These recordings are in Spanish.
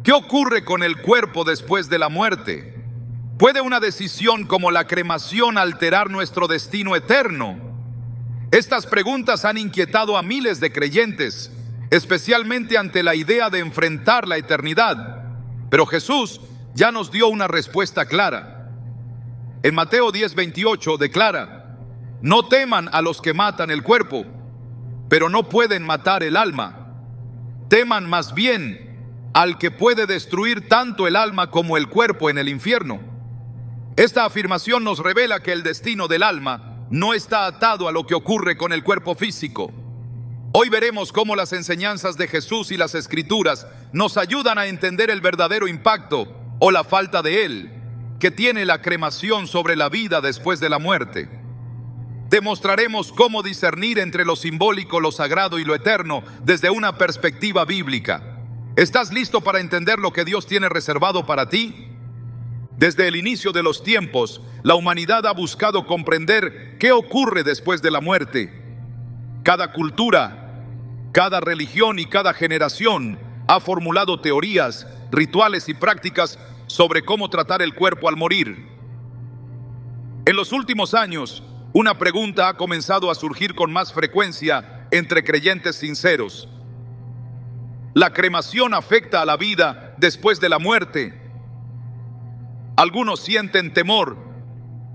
¿Qué ocurre con el cuerpo después de la muerte? ¿Puede una decisión como la cremación alterar nuestro destino eterno? Estas preguntas han inquietado a miles de creyentes, especialmente ante la idea de enfrentar la eternidad. Pero Jesús ya nos dio una respuesta clara. En Mateo 10:28 declara: no teman a los que matan el cuerpo, pero no pueden matar el alma. Teman más bien al que puede destruir tanto el alma como el cuerpo en el infierno. Esta afirmación nos revela que el destino del alma no está atado a lo que ocurre con el cuerpo físico. Hoy veremos cómo las enseñanzas de Jesús y las Escrituras nos ayudan a entender el verdadero impacto, o la falta de él, que tiene la cremación sobre la vida después de la muerte. Demostraremos cómo discernir entre lo simbólico, lo sagrado y lo eterno desde una perspectiva bíblica. ¿Estás listo para entender lo que Dios tiene reservado para ti? Desde el inicio de los tiempos, la humanidad ha buscado comprender qué ocurre después de la muerte. Cada cultura, cada religión y cada generación ha formulado teorías, rituales y prácticas sobre cómo tratar el cuerpo al morir. En los últimos años, una pregunta ha comenzado a surgir con más frecuencia entre creyentes sinceros. ¿La cremación afecta a la vida después de la muerte? Algunos sienten temor,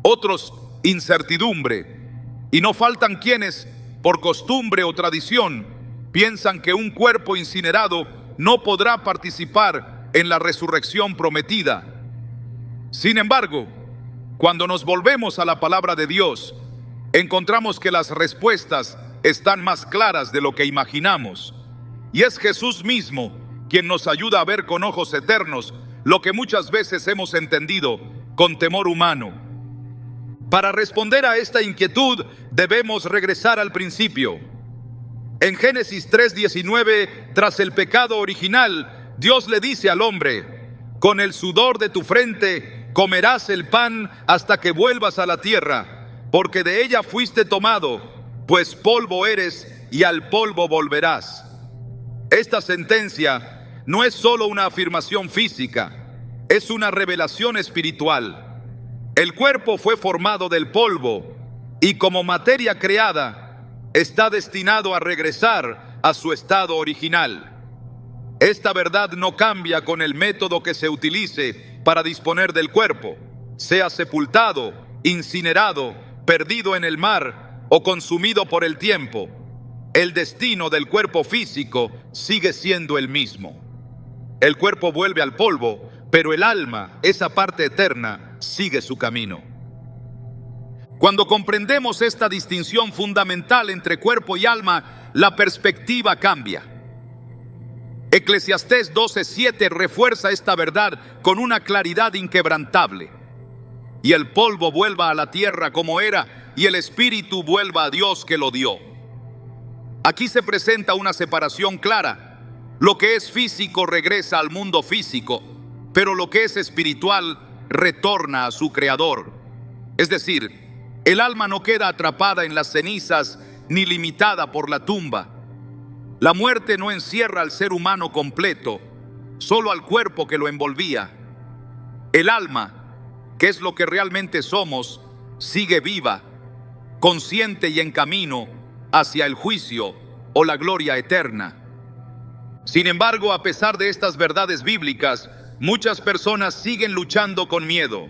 otros incertidumbre, y no faltan quienes, por costumbre o tradición, piensan que un cuerpo incinerado no podrá participar en la resurrección prometida. Sin embargo, cuando nos volvemos a la palabra de Dios, encontramos que las respuestas están más claras de lo que imaginamos. Y es Jesús mismo quien nos ayuda a ver con ojos eternos lo que muchas veces hemos entendido con temor humano. Para responder a esta inquietud, debemos regresar al principio. En Génesis 3:19, tras el pecado original, Dios le dice al hombre: con el sudor de tu frente comerás el pan hasta que vuelvas a la tierra, porque de ella fuiste tomado, pues polvo eres y al polvo volverás. Esta sentencia no es solo una afirmación física, es una revelación espiritual. El cuerpo fue formado del polvo y como materia creada está destinado a regresar a su estado original. Esta verdad no cambia con el método que se utilice para disponer del cuerpo, sea sepultado, incinerado, perdido en el mar o consumido por el tiempo. El destino del cuerpo físico sigue siendo el mismo. El cuerpo vuelve al polvo, pero el alma, esa parte eterna, sigue su camino. Cuando comprendemos esta distinción fundamental entre cuerpo y alma, la perspectiva cambia. Eclesiastés 12:7 refuerza esta verdad con una claridad inquebrantable. Y el polvo vuelva a la tierra como era, y el espíritu vuelva a Dios que lo dio. Aquí se presenta una separación clara. Lo que es físico regresa al mundo físico, pero lo que es espiritual retorna a su creador. Es decir, el alma no queda atrapada en las cenizas ni limitada por la tumba. La muerte no encierra al ser humano completo, solo al cuerpo que lo envolvía. El alma, que es lo que realmente somos, sigue viva, consciente y en camino hacia el juicio o la gloria eterna. Sin embargo, a pesar de estas verdades bíblicas, muchas personas siguen luchando con miedo.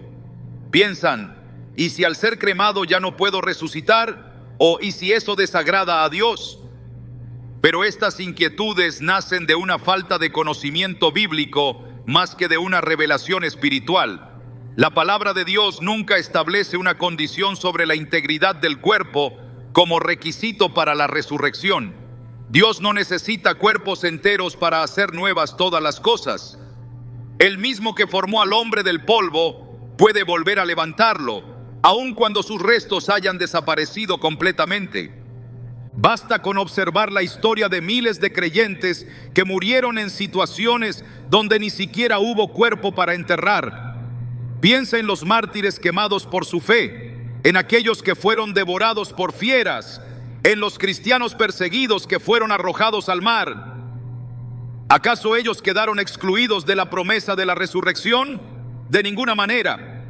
Piensan: ¿y si al ser cremado ya no puedo resucitar? ¿O y si eso desagrada a Dios? Pero estas inquietudes nacen de una falta de conocimiento bíblico más que de una revelación espiritual. La palabra de Dios nunca establece una condición sobre la integridad del cuerpo como requisito para la resurrección. Dios no necesita cuerpos enteros para hacer nuevas todas las cosas. El mismo que formó al hombre del polvo puede volver a levantarlo, aun cuando sus restos hayan desaparecido completamente. Basta con observar la historia de miles de creyentes que murieron en situaciones donde ni siquiera hubo cuerpo para enterrar. Piensa en los mártires quemados por su fe, en aquellos que fueron devorados por fieras, en los cristianos perseguidos que fueron arrojados al mar. ¿Acaso ellos quedaron excluidos de la promesa de la resurrección? De ninguna manera.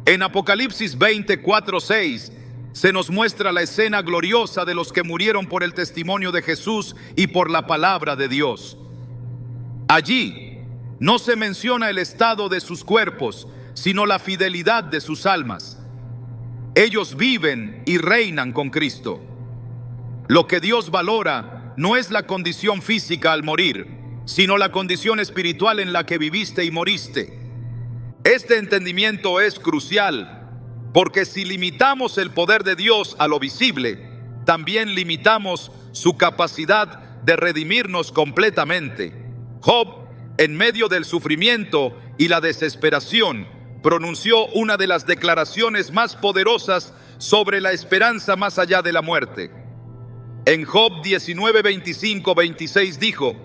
En Apocalipsis 24:6 se nos muestra la escena gloriosa de los que murieron por el testimonio de Jesús y por la palabra de Dios. Allí no se menciona el estado de sus cuerpos, sino la fidelidad de sus almas. Ellos viven y reinan con Cristo. Lo que Dios valora no es la condición física al morir, sino la condición espiritual en la que viviste y moriste. Este entendimiento es crucial, porque si limitamos el poder de Dios a lo visible, también limitamos su capacidad de redimirnos completamente. Job, en medio del sufrimiento y la desesperación, pronunció una de las declaraciones más poderosas sobre la esperanza más allá de la muerte. En Job 19:25-26 dijo: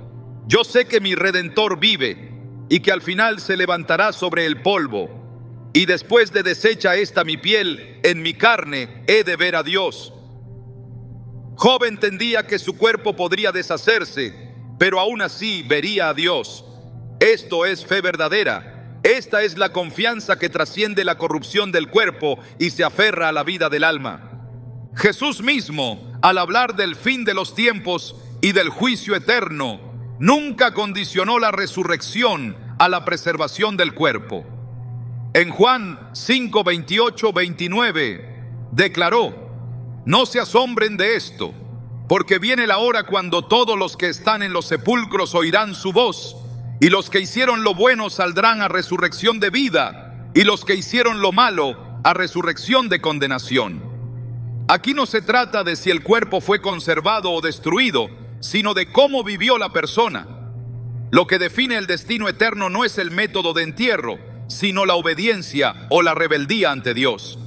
yo sé que mi Redentor vive y que al final se levantará sobre el polvo, y después de deshecha esta mi piel, en mi carne he de ver a Dios. Job entendía que su cuerpo podría deshacerse, pero aún así vería a Dios. Esto es fe verdadera. Esta es la confianza que trasciende la corrupción del cuerpo y se aferra a la vida del alma. Jesús mismo, al hablar del fin de los tiempos y del juicio eterno, nunca condicionó la resurrección a la preservación del cuerpo. En Juan 5:28-29 declaró: no se asombren de esto, porque viene la hora cuando todos los que están en los sepulcros oirán su voz, y los que hicieron lo bueno saldrán a resurrección de vida, y los que hicieron lo malo a resurrección de condenación. Aquí no se trata de si el cuerpo fue conservado o destruido, sino de cómo vivió la persona. Lo que define el destino eterno no es el método de entierro, sino la obediencia o la rebeldía ante Dios.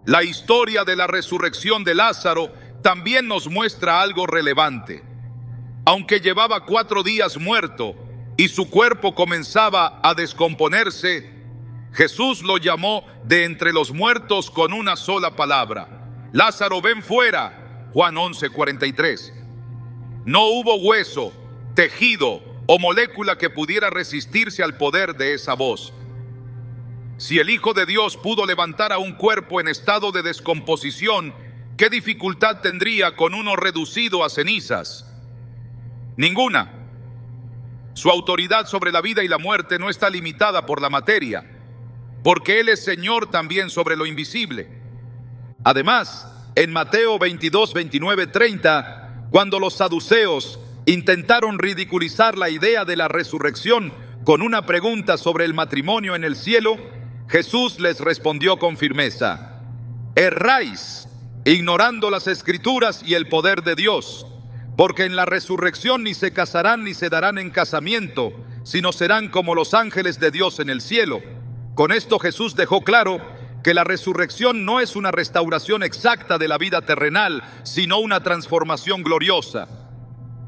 La historia de la resurrección de Lázaro también nos muestra algo relevante. Aunque llevaba 4 días muerto y su cuerpo comenzaba a descomponerse, Jesús lo llamó de entre los muertos con una sola palabra: Lázaro, ven fuera. Juan 11:43. No hubo hueso, tejido o molécula que pudiera resistirse al poder de esa voz. Si el Hijo de Dios pudo levantar a un cuerpo en estado de descomposición, ¿qué dificultad tendría con uno reducido a cenizas? Ninguna. Su autoridad sobre la vida y la muerte no está limitada por la materia, porque Él es Señor también sobre lo invisible. Además, en Mateo 22:29-30, cuando los saduceos intentaron ridiculizar la idea de la resurrección con una pregunta sobre el matrimonio en el cielo, Jesús les respondió con firmeza: erráis, ignorando las Escrituras y el poder de Dios, porque en la resurrección ni se casarán ni se darán en casamiento, sino serán como los ángeles de Dios en el cielo. Con esto Jesús dejó claro que la resurrección no es una restauración exacta de la vida terrenal, sino una transformación gloriosa.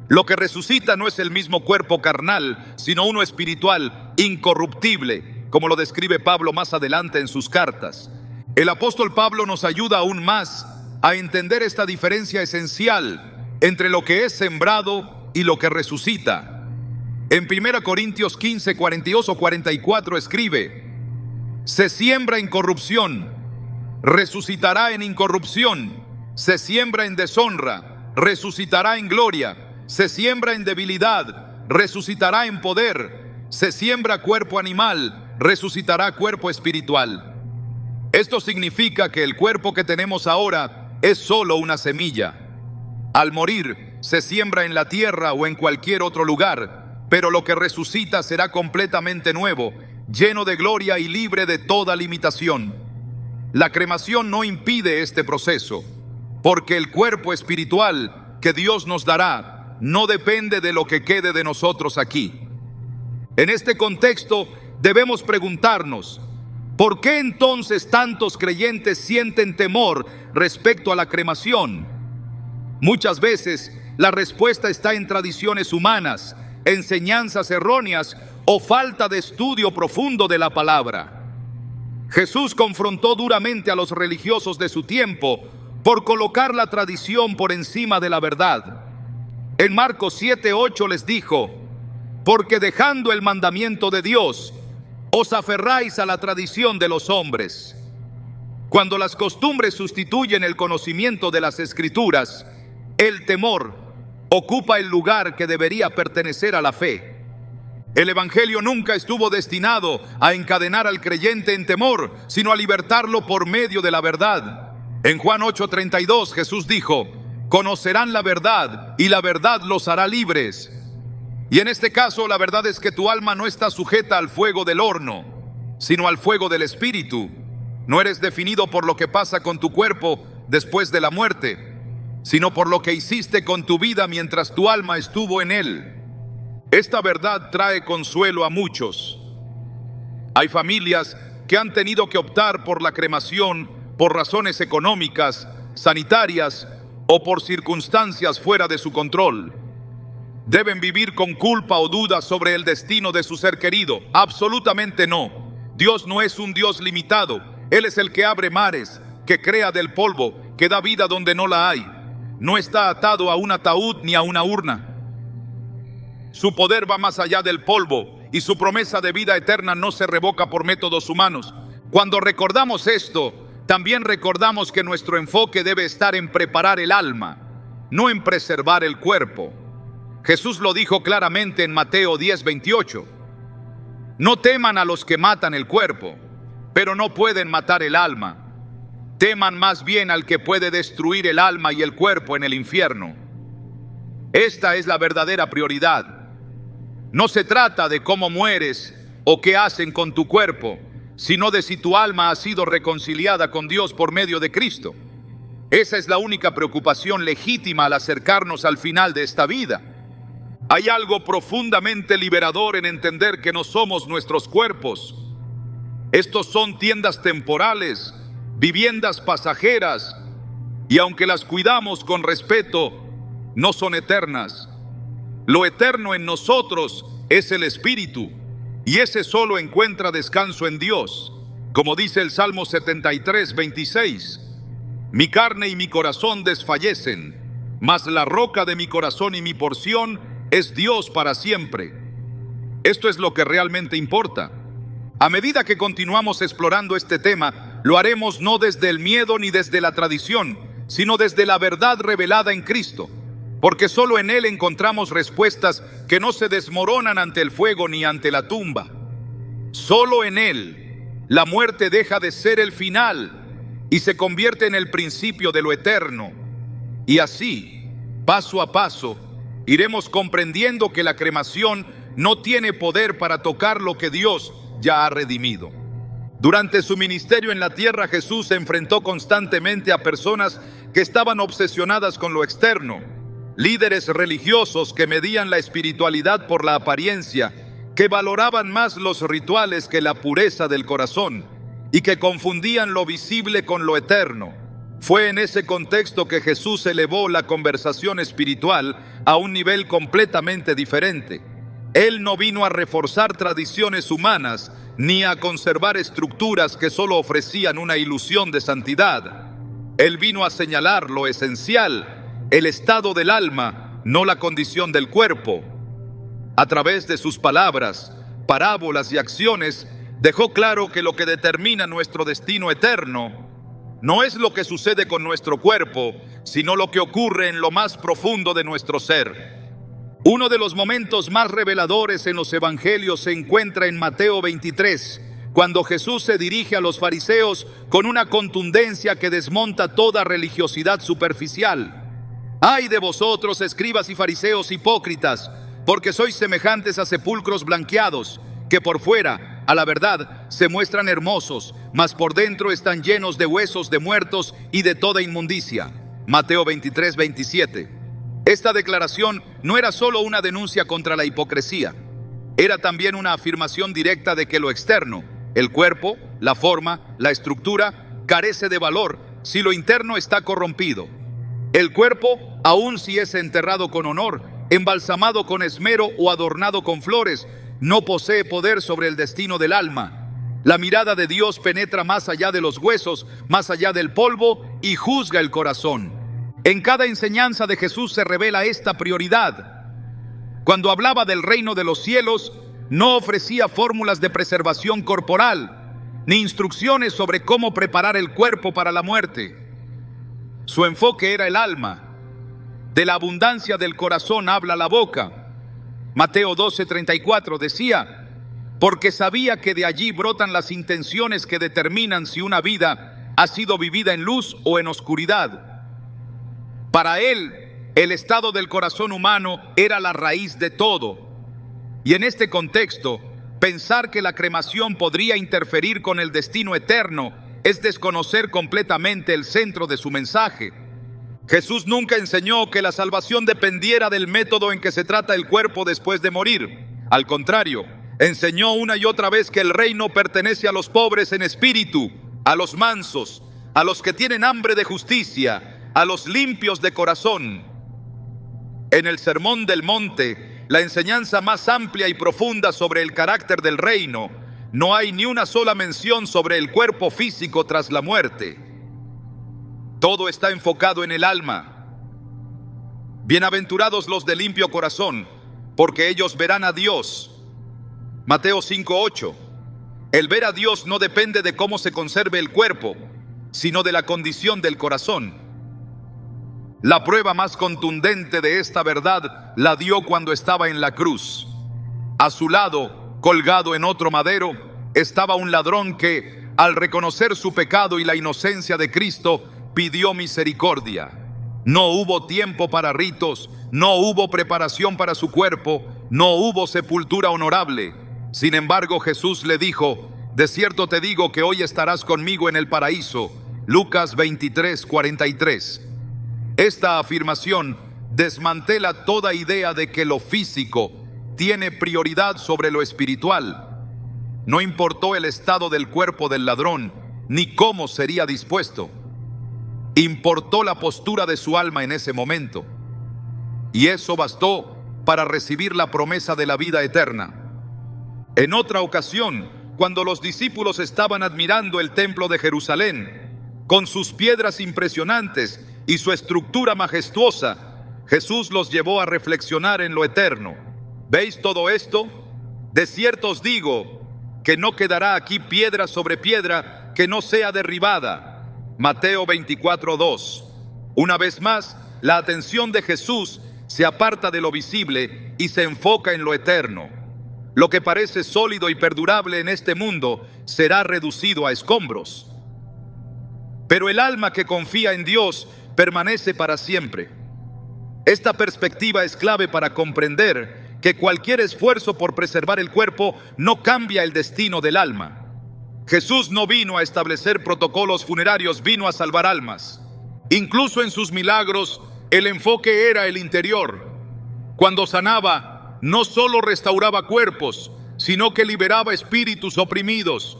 Lo que resucita no es el mismo cuerpo carnal, sino uno espiritual, incorruptible, como lo describe Pablo más adelante en sus cartas. El apóstol Pablo nos ayuda aún más a entender esta diferencia esencial entre lo que es sembrado y lo que resucita. En 1 Corintios 15:42 o 44 escribe: se siembra en corrupción, resucitará en incorrupción. Se siembra en deshonra, resucitará en gloria. Se siembra en debilidad, resucitará en poder. Se siembra cuerpo animal, resucitará cuerpo espiritual. Esto significa que el cuerpo que tenemos ahora es solo una semilla. Al morir, se siembra en la tierra o en cualquier otro lugar, pero lo que resucita será completamente nuevo, lleno de gloria y libre de toda limitación. La cremación no impide este proceso, porque el cuerpo espiritual que Dios nos dará no depende de lo que quede de nosotros aquí. En este contexto debemos preguntarnos: ¿por qué entonces tantos creyentes sienten temor respecto a la cremación? Muchas veces la respuesta está en tradiciones humanas, enseñanzas erróneas o falta de estudio profundo de la palabra. Jesús confrontó duramente a los religiosos de su tiempo por colocar la tradición por encima de la verdad. En Marcos 7:8 les dijo: porque dejando el mandamiento de Dios, os aferráis a la tradición de los hombres. Cuando las costumbres sustituyen el conocimiento de las Escrituras, el temor ocupa el lugar que debería pertenecer a la fe. El Evangelio nunca estuvo destinado a encadenar al creyente en temor, sino a libertarlo por medio de la verdad. En Juan 8:32 Jesús dijo: conocerán la verdad y la verdad los hará libres. Y en este caso la verdad es que tu alma no está sujeta al fuego del horno, sino al fuego del Espíritu. No eres definido por lo que pasa con tu cuerpo después de la muerte, sino por lo que hiciste con tu vida mientras tu alma estuvo en él. Esta verdad trae consuelo a muchos. Hay familias que han tenido que optar por la cremación por razones económicas, sanitarias o por circunstancias fuera de su control. ¿Deben vivir con culpa o duda sobre el destino de su ser querido? Absolutamente no. Dios no es un Dios limitado. Él es el que abre mares, que crea del polvo, que da vida donde no la hay. No está atado a un ataúd ni a una urna. Su poder va más allá del polvo y su promesa de vida eterna no se revoca por métodos humanos. Cuando recordamos esto, también recordamos que nuestro enfoque debe estar en preparar el alma, no en preservar el cuerpo. Jesús lo dijo claramente en Mateo 10:28. No teman a los que matan el cuerpo, pero no pueden matar el alma. Teman más bien al que puede destruir el alma y el cuerpo en el infierno. Esta es la verdadera prioridad. No se trata de cómo mueres o qué hacen con tu cuerpo, sino de si tu alma ha sido reconciliada con Dios por medio de Cristo. Esa es la única preocupación legítima al acercarnos al final de esta vida. Hay algo profundamente liberador en entender que no somos nuestros cuerpos. Estos son tiendas temporales, viviendas pasajeras, y aunque las cuidamos con respeto, no son eternas. Lo eterno en nosotros es el Espíritu, y ese solo encuentra descanso en Dios. Como dice el Salmo 73:26, mi carne y mi corazón desfallecen, mas la roca de mi corazón y mi porción es Dios para siempre. Esto es lo que realmente importa. A medida que continuamos explorando este tema, lo haremos no desde el miedo ni desde la tradición, sino desde la verdad revelada en Cristo, porque solo en Él encontramos respuestas que no se desmoronan ante el fuego ni ante la tumba. Solo en Él la muerte deja de ser el final y se convierte en el principio de lo eterno. Y así, paso a paso, iremos comprendiendo que la cremación no tiene poder para tocar lo que Dios ya ha redimido. Durante su ministerio en la tierra, Jesús se enfrentó constantemente a personas que estaban obsesionadas con lo externo, líderes religiosos que medían la espiritualidad por la apariencia, que valoraban más los rituales que la pureza del corazón y que confundían lo visible con lo eterno. Fue en ese contexto que Jesús elevó la conversación espiritual a un nivel completamente diferente. Él no vino a reforzar tradiciones humanas ni a conservar estructuras que solo ofrecían una ilusión de santidad. Él vino a señalar lo esencial, el estado del alma, no la condición del cuerpo. A través de sus palabras, parábolas y acciones, dejó claro que lo que determina nuestro destino eterno no es lo que sucede con nuestro cuerpo, sino lo que ocurre en lo más profundo de nuestro ser. Uno de los momentos más reveladores en los evangelios se encuentra en Mateo 23, cuando Jesús se dirige a los fariseos con una contundencia que desmonta toda religiosidad superficial. ¡Ay de vosotros, escribas y fariseos hipócritas, porque sois semejantes a sepulcros blanqueados, que por fuera, a la verdad, se muestran hermosos, mas por dentro están llenos de huesos de muertos y de toda inmundicia! Mateo 23:27. Esta declaración no era solo una denuncia contra la hipocresía, era también una afirmación directa de que lo externo, el cuerpo, la forma, la estructura, carece de valor si lo interno está corrompido. El cuerpo, aun si es enterrado con honor, embalsamado con esmero o adornado con flores, no posee poder sobre el destino del alma. La mirada de Dios penetra más allá de los huesos, más allá del polvo, y juzga el corazón. En cada enseñanza de Jesús se revela esta prioridad. Cuando hablaba del reino de los cielos, no ofrecía fórmulas de preservación corporal, ni instrucciones sobre cómo preparar el cuerpo para la muerte. Su enfoque era el alma. De la abundancia del corazón habla la boca. Mateo 12:34 decía: porque sabía que de allí brotan las intenciones que determinan si una vida ha sido vivida en luz o en oscuridad. Para él, el estado del corazón humano era la raíz de todo. Y en este contexto, pensar que la cremación podría interferir con el destino eterno es desconocer completamente el centro de su mensaje. Jesús nunca enseñó que la salvación dependiera del método en que se trata el cuerpo después de morir. Al contrario, enseñó una y otra vez que el reino pertenece a los pobres en espíritu, a los mansos, a los que tienen hambre de justicia, a los limpios de corazón. En el Sermón del Monte, la enseñanza más amplia y profunda sobre el carácter del reino, no hay ni una sola mención sobre el cuerpo físico tras la muerte. Todo está enfocado en el alma. Bienaventurados los de limpio corazón, porque ellos verán a Dios. Mateo 5:8. El ver a Dios no depende de cómo se conserve el cuerpo, sino de la condición del corazón. La prueba más contundente de esta verdad la dio cuando estaba en la cruz. A su lado, colgado en otro madero, estaba un ladrón que, al reconocer su pecado y la inocencia de Cristo, pidió misericordia. No hubo tiempo para ritos, no hubo preparación para su cuerpo, no hubo sepultura honorable. Sin embargo, Jesús le dijo: de cierto te digo que hoy estarás conmigo en el paraíso. Lucas 23:43. Esta afirmación desmantela toda idea de que lo físico tiene prioridad sobre lo espiritual. No importó el estado del cuerpo del ladrón, ni cómo sería dispuesto. Importó la postura de su alma en ese momento. Y eso bastó para recibir la promesa de la vida eterna. En otra ocasión, cuando los discípulos estaban admirando el templo de Jerusalén, con sus piedras impresionantes y su estructura majestuosa, Jesús los llevó a reflexionar en lo eterno. ¿Veis todo esto? De cierto os digo que no quedará aquí piedra sobre piedra que no sea derribada. Mateo 24:2. Una vez más, la atención de Jesús se aparta de lo visible y se enfoca en lo eterno. Lo que parece sólido y perdurable en este mundo será reducido a escombros. Pero el alma que confía en Dios permanece para siempre. Esta perspectiva es clave para comprender que cualquier esfuerzo por preservar el cuerpo no cambia el destino del alma. Jesús no vino a establecer protocolos funerarios, vino a salvar almas. Incluso en sus milagros, el enfoque era el interior. Cuando sanaba, no solo restauraba cuerpos, sino que liberaba espíritus oprimidos.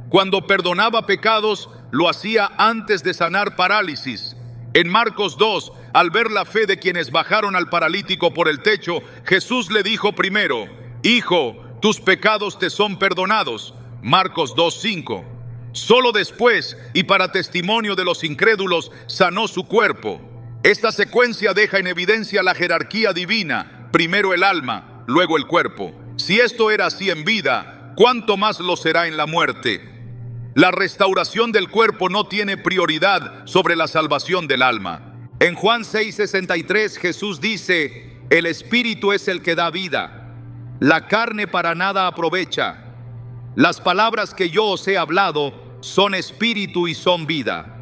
Cuando perdonaba pecados, lo hacía antes de sanar parálisis. En Marcos 2, al ver la fe de quienes bajaron al paralítico por el techo, Jesús le dijo primero: Hijo, tus pecados te son perdonados. Marcos 2:5. Solo después, y para testimonio de los incrédulos, sanó su cuerpo. Esta secuencia deja en evidencia la jerarquía divina: primero el alma, luego el cuerpo. Si esto era así en vida, ¿cuánto más lo será en la muerte? La restauración del cuerpo no tiene prioridad sobre la salvación del alma. En Juan 6:63 Jesús dice: el espíritu es el que da vida, la carne para nada aprovecha. Las palabras que yo os he hablado son espíritu y son vida.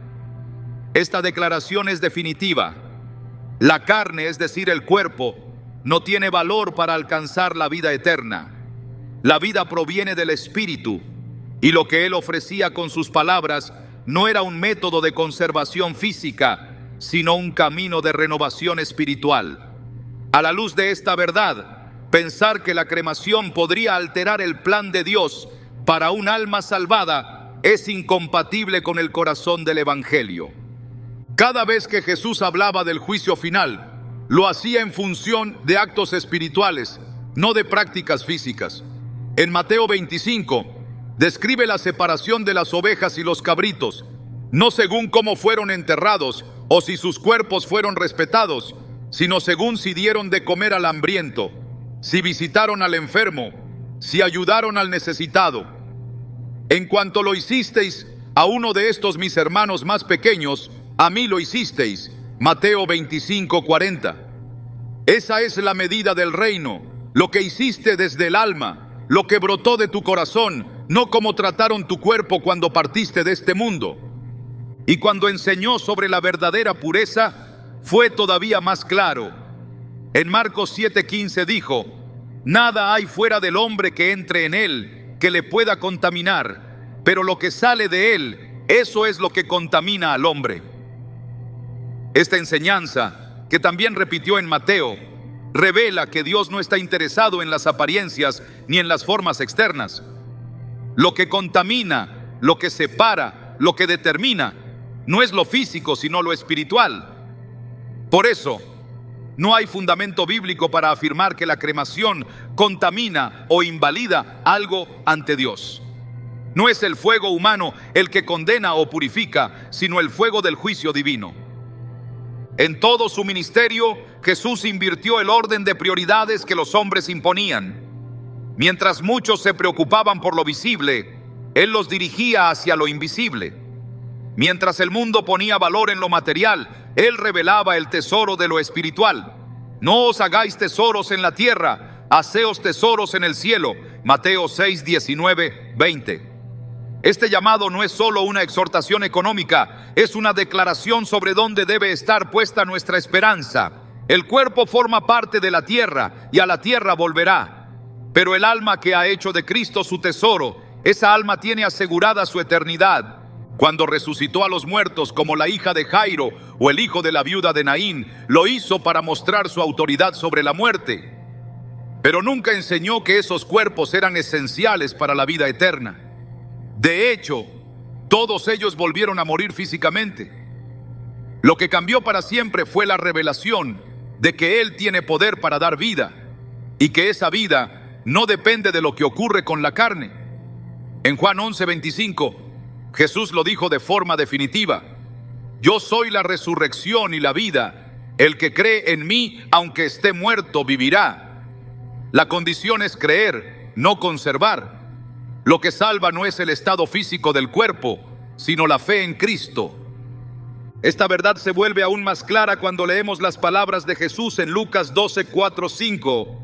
Esta declaración es definitiva. La carne, es decir, el cuerpo, no tiene valor para alcanzar la vida eterna. La vida proviene del espíritu, y lo que él ofrecía con sus palabras no era un método de conservación física, sino un camino de renovación espiritual. A la luz de esta verdad, pensar que la cremación podría alterar el plan de Dios para un alma salvada es incompatible con el corazón del Evangelio. Cada vez que Jesús hablaba del juicio final, lo hacía en función de actos espirituales, no de prácticas físicas. En Mateo 25, describe la separación de las ovejas y los cabritos, no según cómo fueron enterrados o si sus cuerpos fueron respetados, sino según si dieron de comer al hambriento. si visitaron al enfermo, si ayudaron al necesitado. En cuanto lo hicisteis a uno de estos mis hermanos más pequeños, a mí lo hicisteis. Mateo 25:40. Esa es la medida del reino, lo que hiciste desde el alma, lo que brotó de tu corazón, no como trataron tu cuerpo cuando partiste de este mundo. Y cuando enseñó sobre la verdadera pureza, fue todavía más claro. En Marcos 7:15 dijo: nada hay fuera del hombre que entre en él, que le pueda contaminar, pero lo que sale de él, eso es lo que contamina al hombre. Esta enseñanza, que también repitió en Mateo, revela que Dios no está interesado en las apariencias ni en las formas externas. Lo que contamina, lo que separa, lo que determina, no es lo físico, sino lo espiritual. Por eso, no hay fundamento bíblico para afirmar que la cremación contamina o invalida algo ante Dios. No es el fuego humano el que condena o purifica, sino el fuego del juicio divino. En todo su ministerio, Jesús invirtió el orden de prioridades que los hombres imponían. Mientras muchos se preocupaban por lo visible, Él los dirigía hacia lo invisible. Mientras el mundo ponía valor en lo material, Él revelaba el tesoro de lo espiritual. No os hagáis tesoros en la tierra, haceos tesoros en el cielo. Mateo 6:19-20. Este llamado no es solo una exhortación económica, es una declaración sobre dónde debe estar puesta nuestra esperanza. El cuerpo forma parte de la tierra y a la tierra volverá. Pero el alma que ha hecho de Cristo su tesoro, esa alma tiene asegurada su eternidad. Cuando resucitó a los muertos como la hija de Jairo o el hijo de la viuda de Naín, lo hizo para mostrar su autoridad sobre la muerte. Pero nunca enseñó que esos cuerpos eran esenciales para la vida eterna. De hecho, todos ellos volvieron a morir físicamente. Lo que cambió para siempre fue la revelación de que Él tiene poder para dar vida y que esa vida no depende de lo que ocurre con la carne. En Juan 11:25, Jesús lo dijo de forma definitiva: yo soy la resurrección y la vida. El que cree en mí, aunque esté muerto, vivirá. La condición es creer, no conservar. Lo que salva no es el estado físico del cuerpo, sino la fe en Cristo. Esta verdad se vuelve aún más clara cuando leemos las palabras de Jesús en Lucas 12:4-5.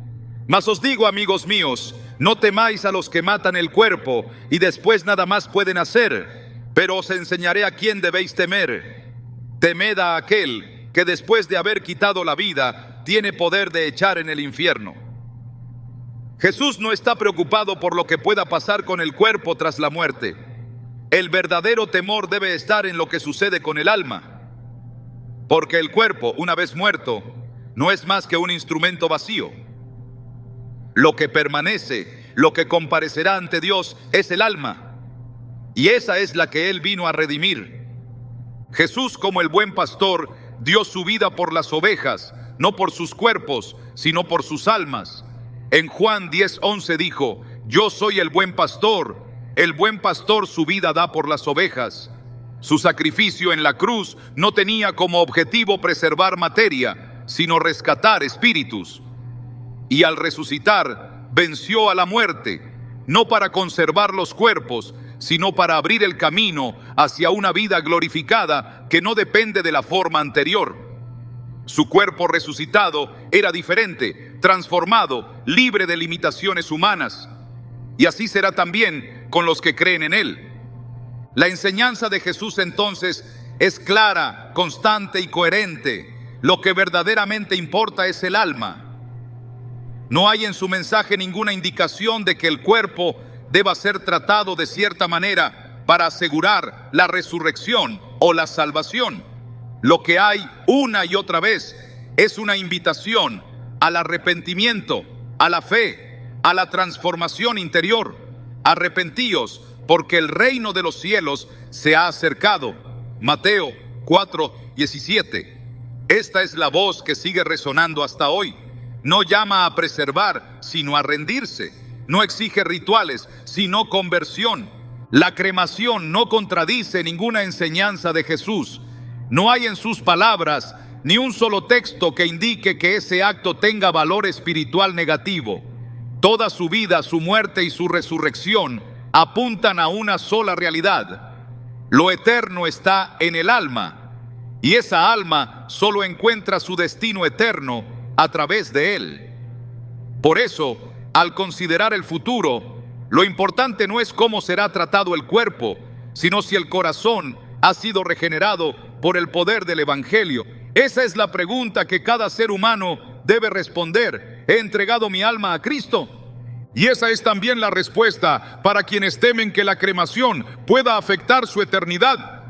Mas os digo, amigos míos, no temáis a los que matan el cuerpo y después nada más pueden hacer, pero os enseñaré a quién debéis temer. Temed a aquel que después de haber quitado la vida, tiene poder de echar en el infierno. Jesús no está preocupado por lo que pueda pasar con el cuerpo tras la muerte. El verdadero temor debe estar en lo que sucede con el alma. Porque el cuerpo, una vez muerto, no es más que un instrumento vacío. Lo que permanece, lo que comparecerá ante Dios, es el alma. Y esa es la que Él vino a redimir. Jesús, como el buen pastor, dio su vida por las ovejas, no por sus cuerpos, sino por sus almas. En Juan 10:11 dijo: yo soy el buen pastor su vida da por las ovejas. Su sacrificio en la cruz no tenía como objetivo preservar materia, sino rescatar espíritus. Y al resucitar, venció a la muerte, no para conservar los cuerpos, sino para abrir el camino hacia una vida glorificada que no depende de la forma anterior. Su cuerpo resucitado era diferente, transformado, libre de limitaciones humanas. Y así será también con los que creen en Él. La enseñanza de Jesús entonces es clara, constante y coherente. Lo que verdaderamente importa es el alma. No hay en su mensaje ninguna indicación de que el cuerpo deba ser tratado de cierta manera para asegurar la resurrección o la salvación. Lo que hay una y otra vez es una invitación al arrepentimiento, a la fe, a la transformación interior. Arrepentíos, porque el reino de los cielos se ha acercado. Mateo 4:17. Esta es la voz que sigue resonando hasta hoy. No llama a preservar, sino a rendirse. No exige rituales, sino conversión. La cremación no contradice ninguna enseñanza de Jesús. No hay en sus palabras ni un solo texto que indique que ese acto tenga valor espiritual negativo. Toda su vida, su muerte y su resurrección apuntan a una sola realidad. Lo eterno está en el alma, y esa alma solo encuentra su destino eterno a través de él. Por eso, al considerar el futuro, lo importante no es cómo será tratado el cuerpo, sino si el corazón ha sido regenerado por el poder del Evangelio. Esa es la pregunta que cada ser humano debe responder. ¿He entregado mi alma a Cristo? Y esa es también la respuesta para quienes temen que la cremación pueda afectar su eternidad.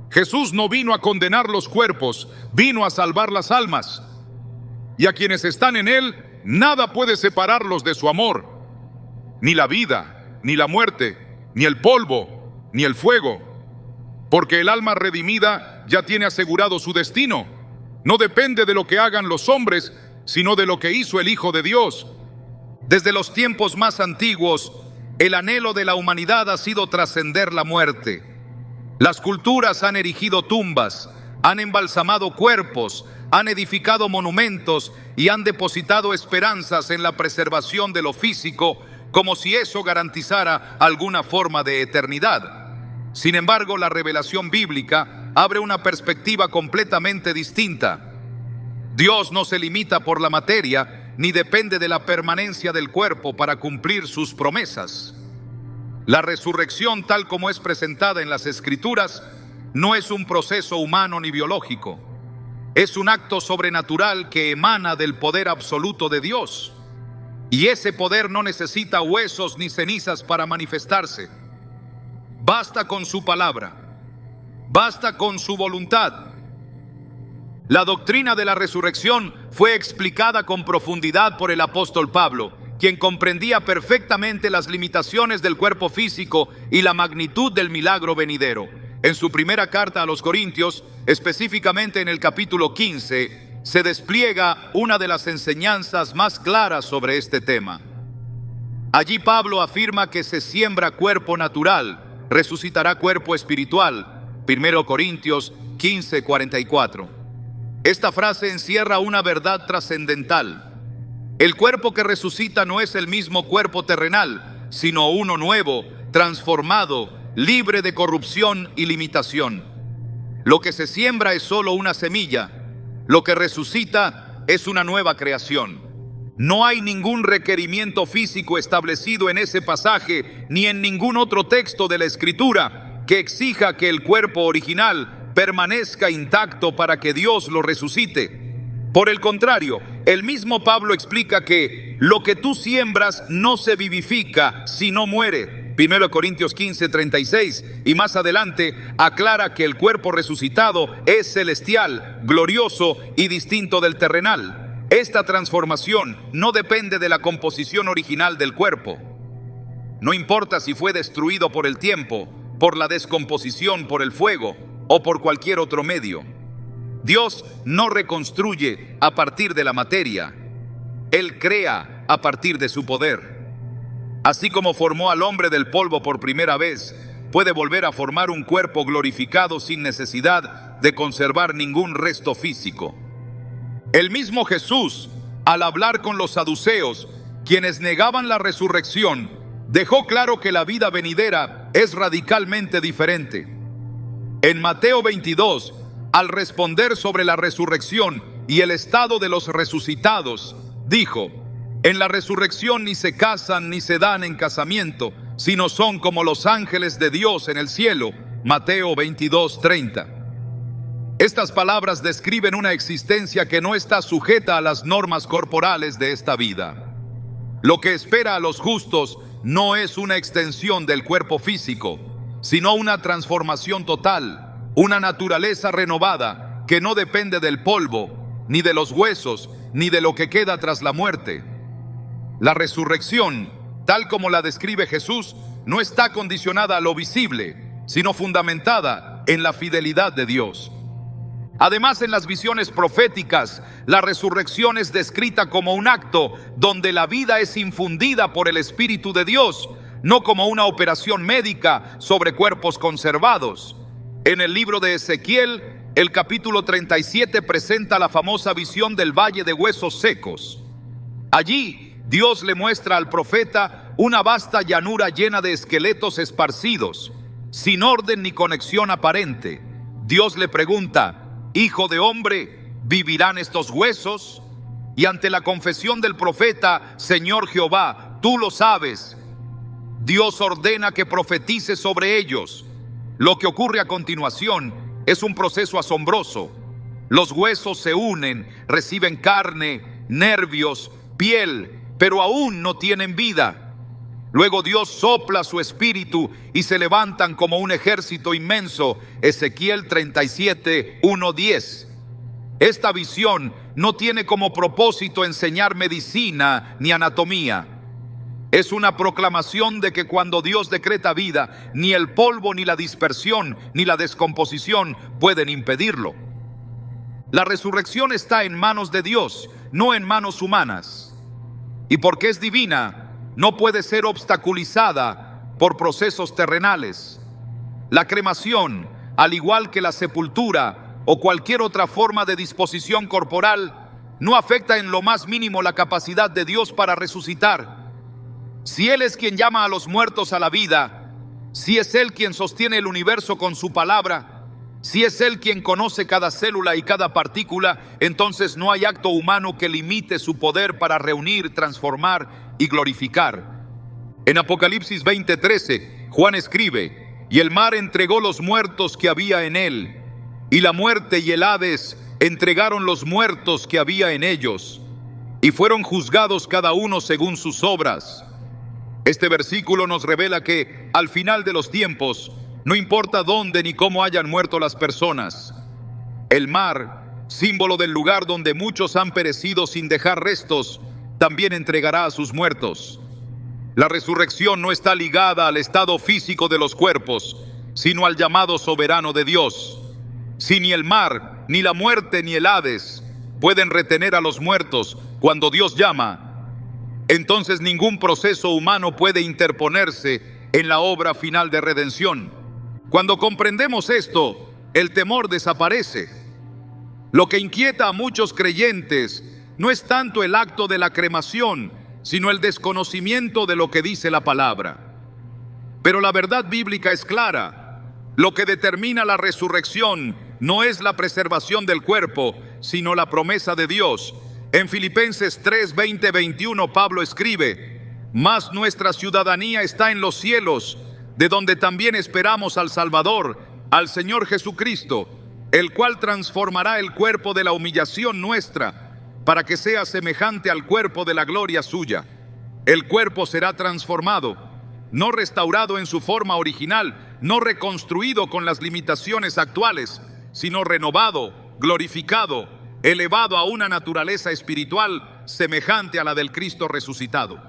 Jesús no vino a condenar los cuerpos, vino a salvar las almas. Y a quienes están en Él, nada puede separarlos de su amor. Ni la vida, ni la muerte, ni el polvo, ni el fuego. Porque el alma redimida ya tiene asegurado su destino. No depende de lo que hagan los hombres, sino de lo que hizo el Hijo de Dios. Desde los tiempos más antiguos, el anhelo de la humanidad ha sido trascender la muerte. Las culturas han erigido tumbas, han embalsamado cuerpos, han edificado monumentos y han depositado esperanzas en la preservación de lo físico, como si eso garantizara alguna forma de eternidad. Sin embargo, la revelación bíblica abre una perspectiva completamente distinta. Dios no se limita por la materia, ni depende de la permanencia del cuerpo para cumplir sus promesas. La resurrección, tal como es presentada en las Escrituras, no es un proceso humano ni biológico. Es un acto sobrenatural que emana del poder absoluto de Dios. Y ese poder no necesita huesos ni cenizas para manifestarse. Basta con su palabra. Basta con su voluntad. La doctrina de la resurrección fue explicada con profundidad por el apóstol Pablo, quien comprendía perfectamente las limitaciones del cuerpo físico y la magnitud del milagro venidero. En su primera carta a los Corintios, específicamente en el capítulo 15, se despliega una de las enseñanzas más claras sobre este tema. Allí Pablo afirma que se siembra cuerpo natural, resucitará cuerpo espiritual. 1 Corintios 15:44. Esta frase encierra una verdad trascendental. El cuerpo que resucita no es el mismo cuerpo terrenal, sino uno nuevo, transformado, libre de corrupción y limitación. Lo que se siembra es solo una semilla. Lo que resucita es una nueva creación. No hay ningún requerimiento físico establecido en ese pasaje ni en ningún otro texto de la Escritura que exija que el cuerpo original permanezca intacto para que Dios lo resucite. Por el contrario, el mismo Pablo explica que lo que tú siembras no se vivifica si no muere. 1 Corintios 15:36, y más adelante aclara que el cuerpo resucitado es celestial, glorioso y distinto del terrenal. Esta transformación no depende de la composición original del cuerpo. No importa si fue destruido por el tiempo, por la descomposición, por el fuego o por cualquier otro medio. Dios no reconstruye a partir de la materia. Él crea a partir de su poder. Así como formó al hombre del polvo por primera vez, puede volver a formar un cuerpo glorificado sin necesidad de conservar ningún resto físico. El mismo Jesús, al hablar con los saduceos, quienes negaban la resurrección, dejó claro que la vida venidera es radicalmente diferente. En Mateo 22, al responder sobre la resurrección y el estado de los resucitados, dijo: en la resurrección ni se casan ni se dan en casamiento, sino son como los ángeles de Dios en el cielo. Mateo 22:30. Estas palabras describen una existencia que no está sujeta a las normas corporales de esta vida. Lo que espera a los justos no es una extensión del cuerpo físico, sino una transformación total, una naturaleza renovada que no depende del polvo, ni de los huesos, ni de lo que queda tras la muerte. La resurrección, tal como la describe Jesús, no está condicionada a lo visible, sino fundamentada en la fidelidad de Dios. Además, en las visiones proféticas, la resurrección es descrita como un acto donde la vida es infundida por el Espíritu de Dios, no como una operación médica sobre cuerpos conservados. En el libro de Ezequiel, el capítulo 37 presenta la famosa visión del valle de huesos secos. Allí, Dios le muestra al profeta una vasta llanura llena de esqueletos esparcidos, sin orden ni conexión aparente. Dios le pregunta: Hijo de hombre, ¿vivirán estos huesos? Y ante la confesión del profeta: Señor Jehová, tú lo sabes, Dios ordena que profetice sobre ellos. Lo que ocurre a continuación es un proceso asombroso. Los huesos se unen, reciben carne, nervios, piel, pero aún no tienen vida. Luego Dios sopla su espíritu y se levantan como un ejército inmenso. Ezequiel 37, 1-10. Esta visión no tiene como propósito enseñar medicina ni anatomía. Es una proclamación de que cuando Dios decreta vida, ni el polvo, ni la dispersión, ni la descomposición pueden impedirlo. La resurrección está en manos de Dios, no en manos humanas. Y porque es divina, no puede ser obstaculizada por procesos terrenales. La cremación, al igual que la sepultura o cualquier otra forma de disposición corporal, no afecta en lo más mínimo la capacidad de Dios para resucitar. Si Él es quien llama a los muertos a la vida, si es Él quien sostiene el universo con su palabra, si es Él quien conoce cada célula y cada partícula, entonces no hay acto humano que limite su poder para reunir, transformar y glorificar. En Apocalipsis 20:13, Juan escribe: y el mar entregó los muertos que había en él, y la muerte y el Hades entregaron los muertos que había en ellos, y fueron juzgados cada uno según sus obras. Este versículo nos revela que, al final de los tiempos, no importa dónde ni cómo hayan muerto las personas, el mar, símbolo del lugar donde muchos han perecido sin dejar restos, también entregará a sus muertos. La resurrección no está ligada al estado físico de los cuerpos, sino al llamado soberano de Dios. Si ni el mar, ni la muerte, ni el Hades pueden retener a los muertos cuando Dios llama, entonces ningún proceso humano puede interponerse en la obra final de redención. Cuando comprendemos esto, el temor desaparece. Lo que inquieta a muchos creyentes no es tanto el acto de la cremación, sino el desconocimiento de lo que dice la palabra. Pero la verdad bíblica es clara. Lo que determina la resurrección no es la preservación del cuerpo, sino la promesa de Dios. En Filipenses 3, 20, 21, Pablo escribe: mas nuestra ciudadanía está en los cielos, de donde también esperamos al Salvador, al Señor Jesucristo, el cual transformará el cuerpo de la humillación nuestra, para que sea semejante al cuerpo de la gloria suya. El cuerpo será transformado, no restaurado en su forma original, no reconstruido con las limitaciones actuales, sino renovado, glorificado, elevado a una naturaleza espiritual semejante a la del Cristo resucitado.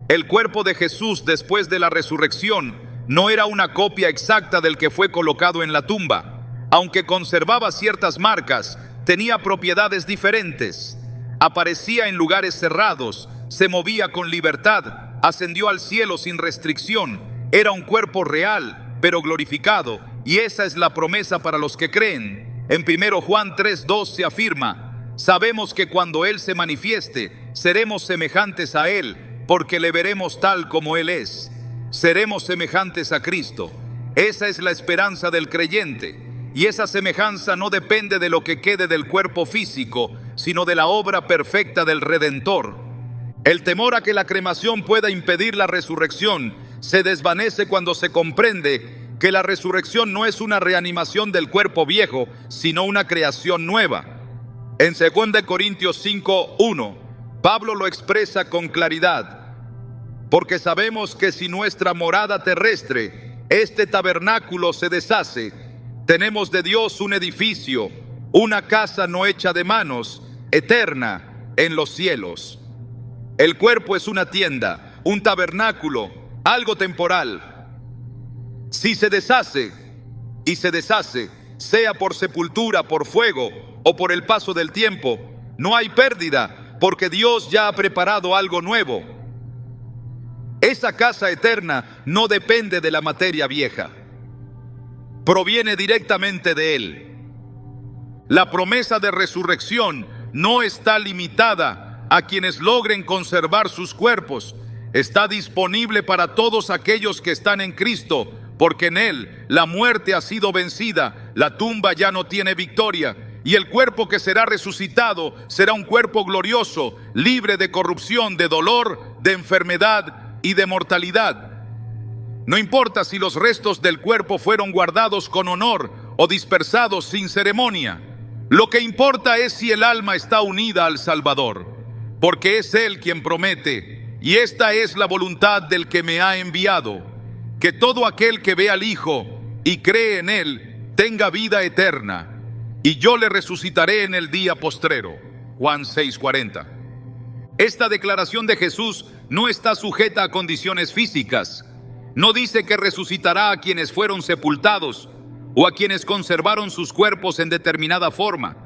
El cuerpo de Jesús después de la resurrección no era una copia exacta del que fue colocado en la tumba. Aunque conservaba ciertas marcas, tenía propiedades diferentes. Aparecía en lugares cerrados, se movía con libertad, ascendió al cielo sin restricción. Era un cuerpo real, pero glorificado, y esa es la promesa para los que creen. En 1 Juan 3:2 se afirma: sabemos que cuando Él se manifieste, seremos semejantes a Él, porque le veremos tal como Él es. Seremos semejantes a Cristo. Esa es la esperanza del creyente, y esa semejanza no depende de lo que quede del cuerpo físico, sino de la obra perfecta del Redentor. El temor a que la cremación pueda impedir la resurrección se desvanece cuando se comprende que la resurrección no es una reanimación del cuerpo viejo, sino una creación nueva. En 2 Corintios 5:1, Pablo lo expresa con claridad: porque sabemos que si nuestra morada terrestre, este tabernáculo, se deshace, tenemos de Dios un edificio, una casa no hecha de manos, eterna en los cielos. El cuerpo es una tienda, un tabernáculo, algo temporal. Si se deshace, y se deshace, sea por sepultura, por fuego o por el paso del tiempo, no hay pérdida, porque Dios ya ha preparado algo nuevo. Esa casa eterna no depende de la materia vieja, proviene directamente de Él. La promesa de resurrección no está limitada a quienes logren conservar sus cuerpos. Está disponible para todos aquellos que están en Cristo, porque en Él la muerte ha sido vencida, la tumba ya no tiene victoria, y el cuerpo que será resucitado será un cuerpo glorioso, libre de corrupción, de dolor, de enfermedad y de mortalidad. No importa si los restos del cuerpo fueron guardados con honor o dispersados sin ceremonia. Lo que importa es si el alma está unida al Salvador, porque es Él quien promete, y esta es la voluntad del que me ha enviado, que todo aquel que ve al Hijo y cree en Él tenga vida eterna, y yo le resucitaré en el día postrero. Juan 6:40. Esta declaración de Jesús no está sujeta a condiciones físicas. No dice que resucitará a quienes fueron sepultados o a quienes conservaron sus cuerpos en determinada forma.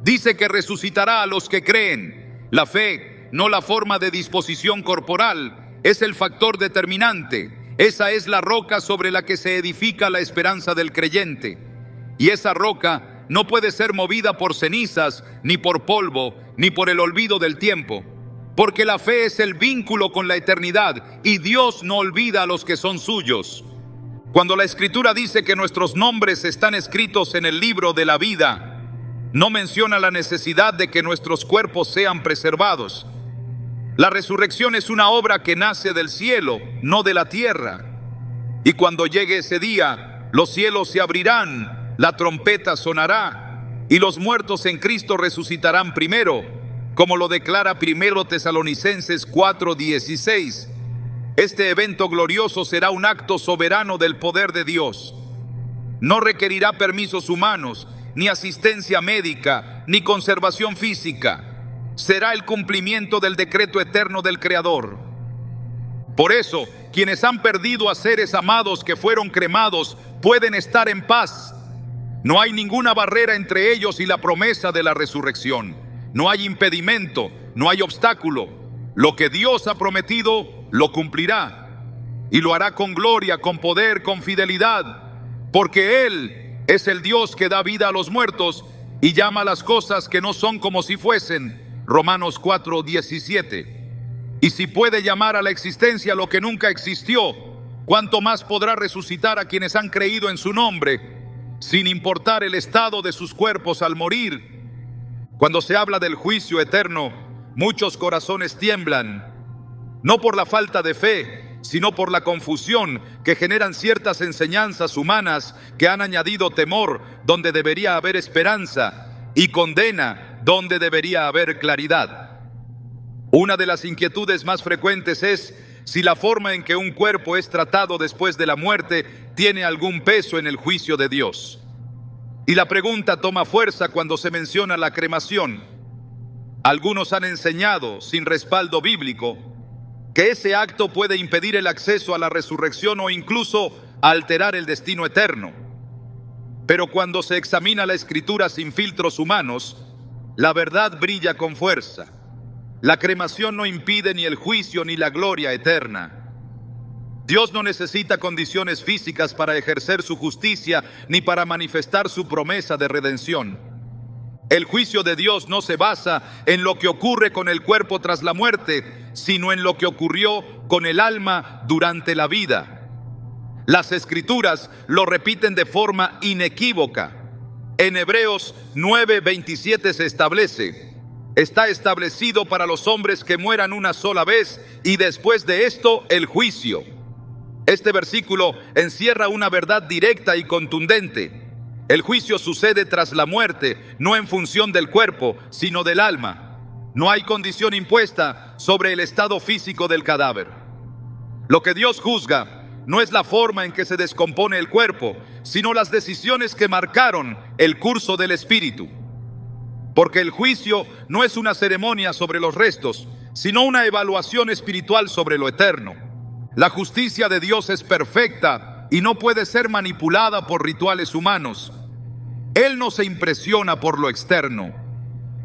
Dice que resucitará a los que creen. La fe, no la forma de disposición corporal, es el factor determinante. Esa es la roca sobre la que se edifica la esperanza del creyente. Y esa roca no puede ser movida por cenizas, ni por polvo, ni por el olvido del tiempo. Porque la fe es el vínculo con la eternidad, y Dios no olvida a los que son suyos. Cuando la Escritura dice que nuestros nombres están escritos en el libro de la vida, no menciona la necesidad de que nuestros cuerpos sean preservados. La resurrección es una obra que nace del cielo, no de la tierra. Y cuando llegue ese día, los cielos se abrirán, la trompeta sonará, y los muertos en Cristo resucitarán primero, como lo declara 1 Tesalonicenses 4:16. Este evento glorioso será un acto soberano del poder de Dios. No requerirá permisos humanos, ni asistencia médica, ni conservación física. Será el cumplimiento del decreto eterno del Creador. Por eso, quienes han perdido a seres amados que fueron cremados pueden estar en paz. No hay ninguna barrera entre ellos y la promesa de la resurrección. No hay impedimento, no hay obstáculo. Lo que Dios ha prometido lo cumplirá, y lo hará con gloria, con poder, con fidelidad, porque Él es el Dios que da vida a los muertos y llama a las cosas que no son como si fuesen. Romanos 4:17. Y si puede llamar a la existencia lo que nunca existió, ¿cuánto más podrá resucitar a quienes han creído en su nombre, sin importar el estado de sus cuerpos al morir? Cuando se habla del juicio eterno, muchos corazones tiemblan, no por la falta de fe, sino por la confusión que generan ciertas enseñanzas humanas que han añadido temor donde debería haber esperanza y condena donde debería haber claridad. Una de las inquietudes más frecuentes es si la forma en que un cuerpo es tratado después de la muerte tiene algún peso en el juicio de Dios. Y la pregunta toma fuerza cuando se menciona la cremación. Algunos han enseñado, sin respaldo bíblico, que ese acto puede impedir el acceso a la resurrección o incluso alterar el destino eterno. Pero cuando se examina la Escritura sin filtros humanos, la verdad brilla con fuerza. La cremación no impide ni el juicio ni la gloria eterna. Dios no necesita condiciones físicas para ejercer su justicia ni para manifestar su promesa de redención. El juicio de Dios no se basa en lo que ocurre con el cuerpo tras la muerte, sino en lo que ocurrió con el alma durante la vida. Las Escrituras lo repiten de forma inequívoca. En Hebreos 9:27 se establece: está establecido para los hombres que mueran una sola vez y después de esto el juicio. Este versículo encierra una verdad directa y contundente. El juicio sucede tras la muerte, no en función del cuerpo, sino del alma. No hay condición impuesta sobre el estado físico del cadáver. Lo que Dios juzga no es la forma en que se descompone el cuerpo, sino las decisiones que marcaron el curso del espíritu. Porque el juicio no es una ceremonia sobre los restos, sino una evaluación espiritual sobre lo eterno. La justicia de Dios es perfecta y no puede ser manipulada por rituales humanos. Él no se impresiona por lo externo.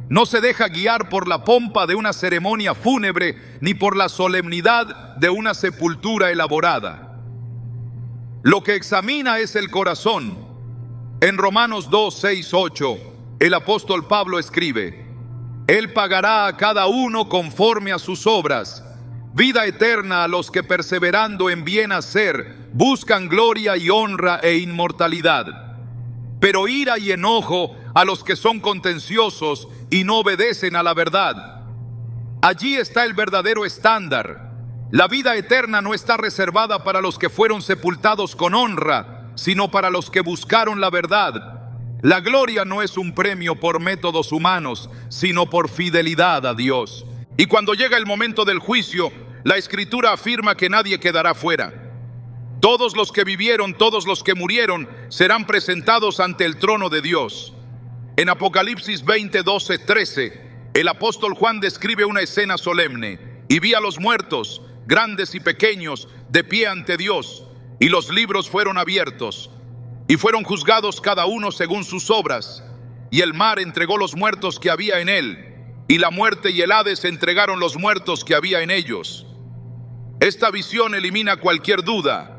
No se deja guiar por la pompa de una ceremonia fúnebre ni por la solemnidad de una sepultura elaborada. Lo que examina es el corazón. En Romanos 2, 6, 8, el apóstol Pablo escribe: Él pagará a cada uno conforme a sus obras, vida eterna a los que perseverando en bien hacer buscan gloria y honra e inmortalidad, pero ira y enojo a los que son contenciosos y no obedecen a la verdad. Allí está el verdadero estándar. La vida eterna no está reservada para los que fueron sepultados con honra, sino para los que buscaron la verdad. La gloria no es un premio por métodos humanos, sino por fidelidad a Dios. Y cuando llega el momento del juicio, la Escritura afirma que nadie quedará fuera. Todos los que vivieron, todos los que murieron, serán presentados ante el trono de Dios. En Apocalipsis 20, 12, 13, el apóstol Juan describe una escena solemne: y vi a los muertos, grandes y pequeños, de pie ante Dios, y los libros fueron abiertos, y fueron juzgados cada uno según sus obras. Y el mar entregó los muertos que había en él, y la muerte y el Hades entregaron los muertos que había en ellos. Esta visión elimina cualquier duda.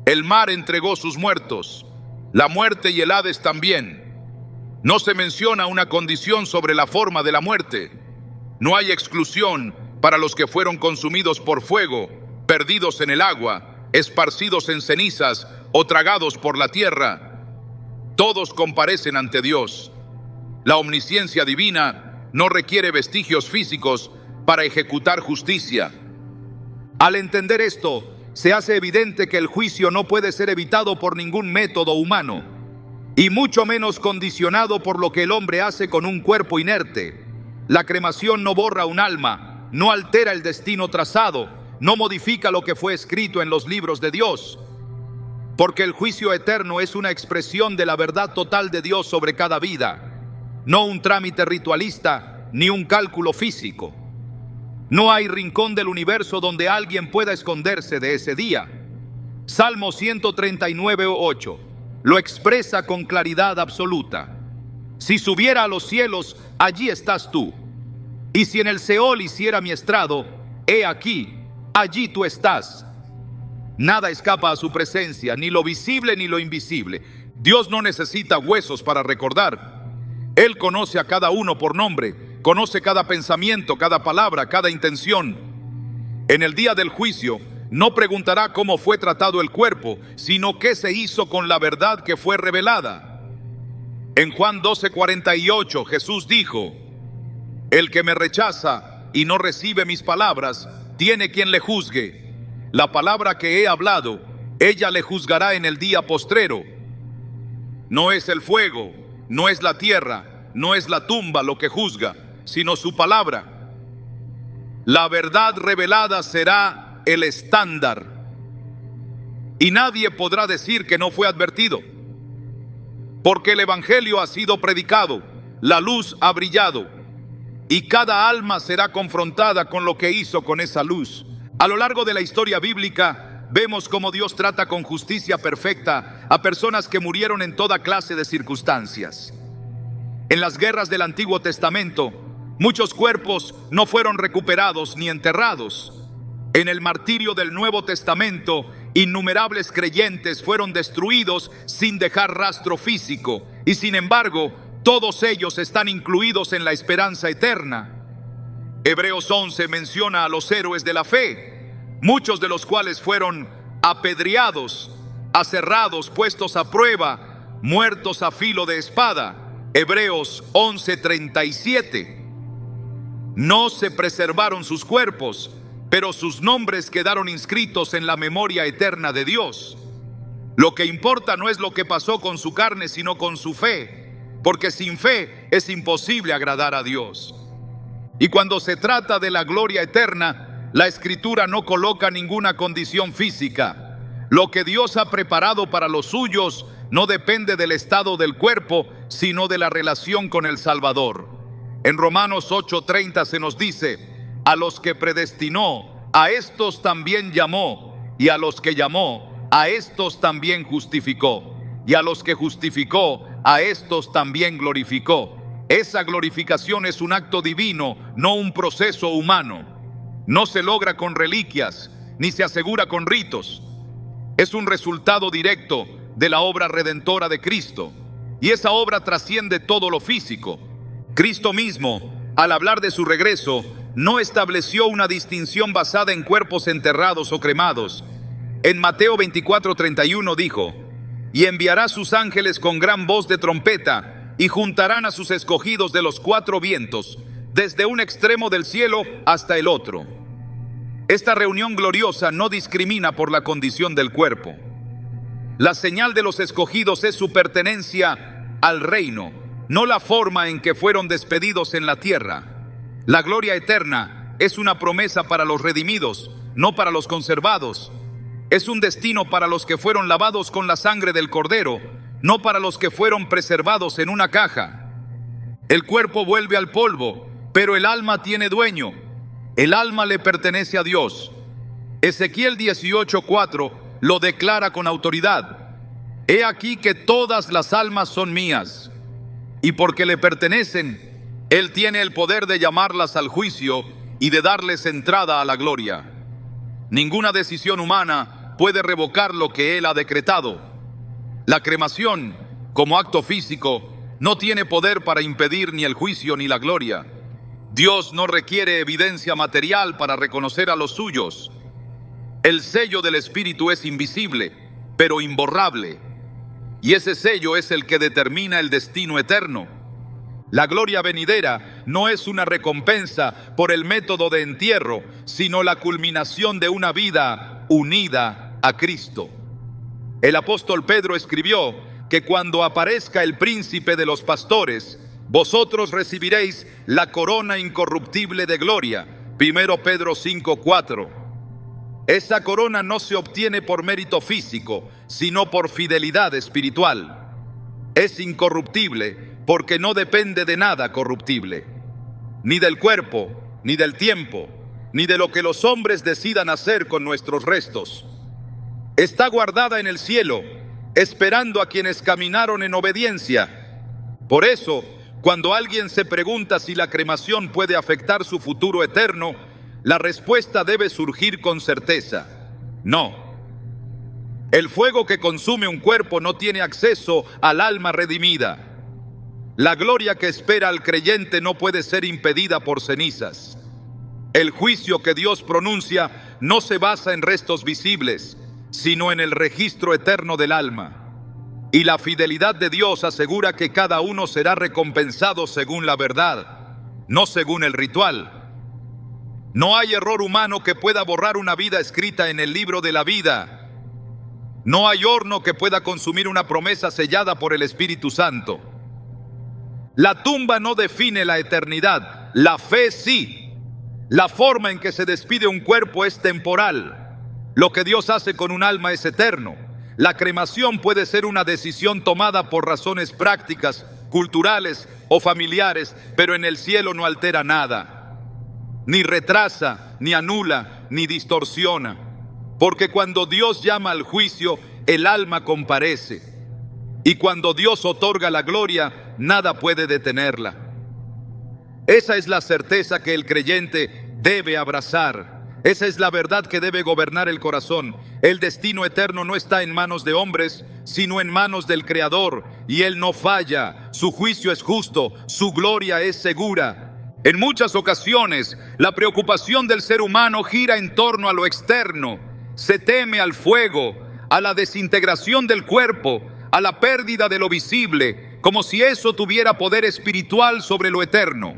El mar entregó sus muertos, la muerte y el Hades también. No se menciona una condición sobre la forma de la muerte. No hay exclusión para los que fueron consumidos por fuego, perdidos en el agua, esparcidos en cenizas o tragados por la tierra. Todos comparecen ante Dios. La omnisciencia divina no requiere vestigios físicos para ejecutar justicia. Al entender esto, se hace evidente que el juicio no puede ser evitado por ningún método humano, y mucho menos condicionado por lo que el hombre hace con un cuerpo inerte. La cremación no borra un alma, no altera el destino trazado, no modifica lo que fue escrito en los libros de Dios, porque el juicio eterno es una expresión de la verdad total de Dios sobre cada vida, no un trámite ritualista ni un cálculo físico. No hay rincón del universo donde alguien pueda esconderse de ese día. Salmo 139, 8 lo expresa con claridad absoluta: si subiera a los cielos, allí estás tú. Y si en el Seol hiciera mi estrado, he aquí, allí tú estás. Nada escapa a su presencia, ni lo visible ni lo invisible. Dios no necesita huesos para recordar. Él conoce a cada uno por nombre, conoce cada pensamiento, cada palabra, cada intención. En el día del juicio, no preguntará cómo fue tratado el cuerpo, sino qué se hizo con la verdad que fue revelada. En Juan 12:48, Jesús dijo: el que me rechaza y no recibe mis palabras, tiene quien le juzgue. La palabra que he hablado, ella le juzgará en el día postrero. No es el fuego, no es la tierra, no es la tumba lo que juzga, sino su palabra. La verdad revelada será el estándar, y nadie podrá decir que no fue advertido, porque el evangelio ha sido predicado, la luz ha brillado, y cada alma será confrontada con lo que hizo con esa luz. A lo largo de la historia bíblica vemos cómo Dios trata con justicia perfecta a personas que murieron en toda clase de circunstancias. En las guerras del Antiguo Testamento, muchos cuerpos no fueron recuperados ni enterrados. En el martirio del Nuevo Testamento, innumerables creyentes fueron destruidos sin dejar rastro físico, y sin embargo, todos ellos están incluidos en la esperanza eterna. Hebreos 11 menciona a los héroes de la fe, muchos de los cuales fueron apedreados, aserrados, puestos a prueba, muertos a filo de espada. Hebreos 11:37. No se preservaron sus cuerpos, pero sus nombres quedaron inscritos en la memoria eterna de Dios. Lo que importa no es lo que pasó con su carne, sino con su fe, porque sin fe es imposible agradar a Dios. Y cuando se trata de la gloria eterna, la Escritura no coloca ninguna condición física. Lo que Dios ha preparado para los suyos no depende del estado del cuerpo, sino de la relación con el Salvador. En Romanos 8:30 se nos dice: a los que predestinó, a estos también llamó, y a los que llamó, a estos también justificó, y a los que justificó, a estos también glorificó. Esa glorificación es un acto divino, no un proceso humano. No se logra con reliquias, ni se asegura con ritos. Es un resultado directo de la obra redentora de Cristo. y esa obra trasciende todo lo físico. Cristo mismo, al hablar de su regreso, no estableció una distinción basada en cuerpos enterrados o cremados. En Mateo 24:31 dijo: y enviará sus ángeles con gran voz de trompeta, y juntarán a sus escogidos de los cuatro vientos, desde un extremo del cielo hasta el otro. Esta reunión gloriosa no discrimina por la condición del cuerpo. La señal de los escogidos es su pertenencia al reino, no la forma en que fueron despedidos en la tierra. La gloria eterna es una promesa para los redimidos, no para los conservados. Es un destino para los que fueron lavados con la sangre del Cordero, no para los que fueron preservados en una caja. El cuerpo vuelve al polvo, pero el alma tiene dueño. El alma le pertenece a Dios. Ezequiel 18:4 lo declara con autoridad: he aquí que todas las almas son mías, y porque le pertenecen, Él tiene el poder de llamarlas al juicio y de darles entrada a la gloria. Ninguna decisión humana puede revocar lo que Él ha decretado. La cremación, como acto físico, no tiene poder para impedir ni el juicio ni la gloria. Dios no requiere evidencia material para reconocer a los suyos. El sello del Espíritu es invisible, pero imborrable, y ese sello es el que determina el destino eterno. La gloria venidera no es una recompensa por el método de entierro, sino la culminación de una vida unida a Cristo. El apóstol Pedro escribió que cuando aparezca el príncipe de los pastores, vosotros recibiréis la corona incorruptible de gloria. 1 Pedro 5:4. Esa corona no se obtiene por mérito físico, sino por fidelidad espiritual. Es incorruptible porque no depende de nada corruptible, ni del cuerpo, ni del tiempo, ni de lo que los hombres decidan hacer con nuestros restos. Está guardada en el cielo, esperando a quienes caminaron en obediencia. Por eso, cuando alguien se pregunta si la cremación puede afectar su futuro eterno, la respuesta debe surgir con certeza: no. El fuego que consume un cuerpo no tiene acceso al alma redimida. La gloria que espera al creyente no puede ser impedida por cenizas. El juicio que Dios pronuncia no se basa en restos visibles, sino en el registro eterno del alma. Y la fidelidad de Dios asegura que cada uno será recompensado según la verdad, no según el ritual. No hay error humano que pueda borrar una vida escrita en el libro de la vida. No hay horno que pueda consumir una promesa sellada por el Espíritu Santo. La tumba no define la eternidad, la fe sí. La forma en que se despide un cuerpo es temporal. Lo que Dios hace con un alma es eterno. La cremación puede ser una decisión tomada por razones prácticas, culturales o familiares, pero en el cielo no altera nada. Ni retrasa, ni anula, ni distorsiona. Porque cuando Dios llama al juicio, el alma comparece. Y cuando Dios otorga la gloria, nada puede detenerla. Esa es la certeza que el creyente debe abrazar. Esa es la verdad que debe gobernar el corazón. El destino eterno no está en manos de hombres, sino en manos del Creador. Y Él no falla. Su juicio es justo. Su gloria es segura. En muchas ocasiones, la preocupación del ser humano gira en torno a lo externo. Se teme al fuego, a la desintegración del cuerpo, a la pérdida de lo visible, como si eso tuviera poder espiritual sobre lo eterno.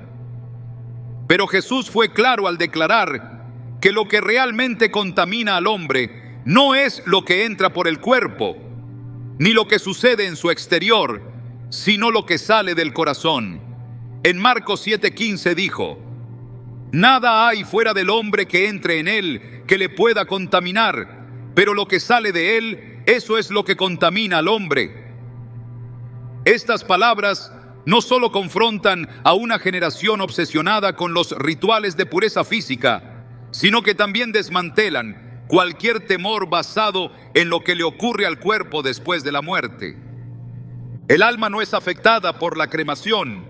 Pero Jesús fue claro al declarar que lo que realmente contamina al hombre no es lo que entra por el cuerpo, ni lo que sucede en su exterior, sino lo que sale del corazón. En Marcos 7:15 dijo: nada hay fuera del hombre que entre en él que le pueda contaminar, pero lo que sale de él, eso es lo que contamina al hombre. Estas palabras no solo confrontan a una generación obsesionada con los rituales de pureza física, sino que también desmantelan cualquier temor basado en lo que le ocurre al cuerpo después de la muerte. El alma no es afectada por la cremación,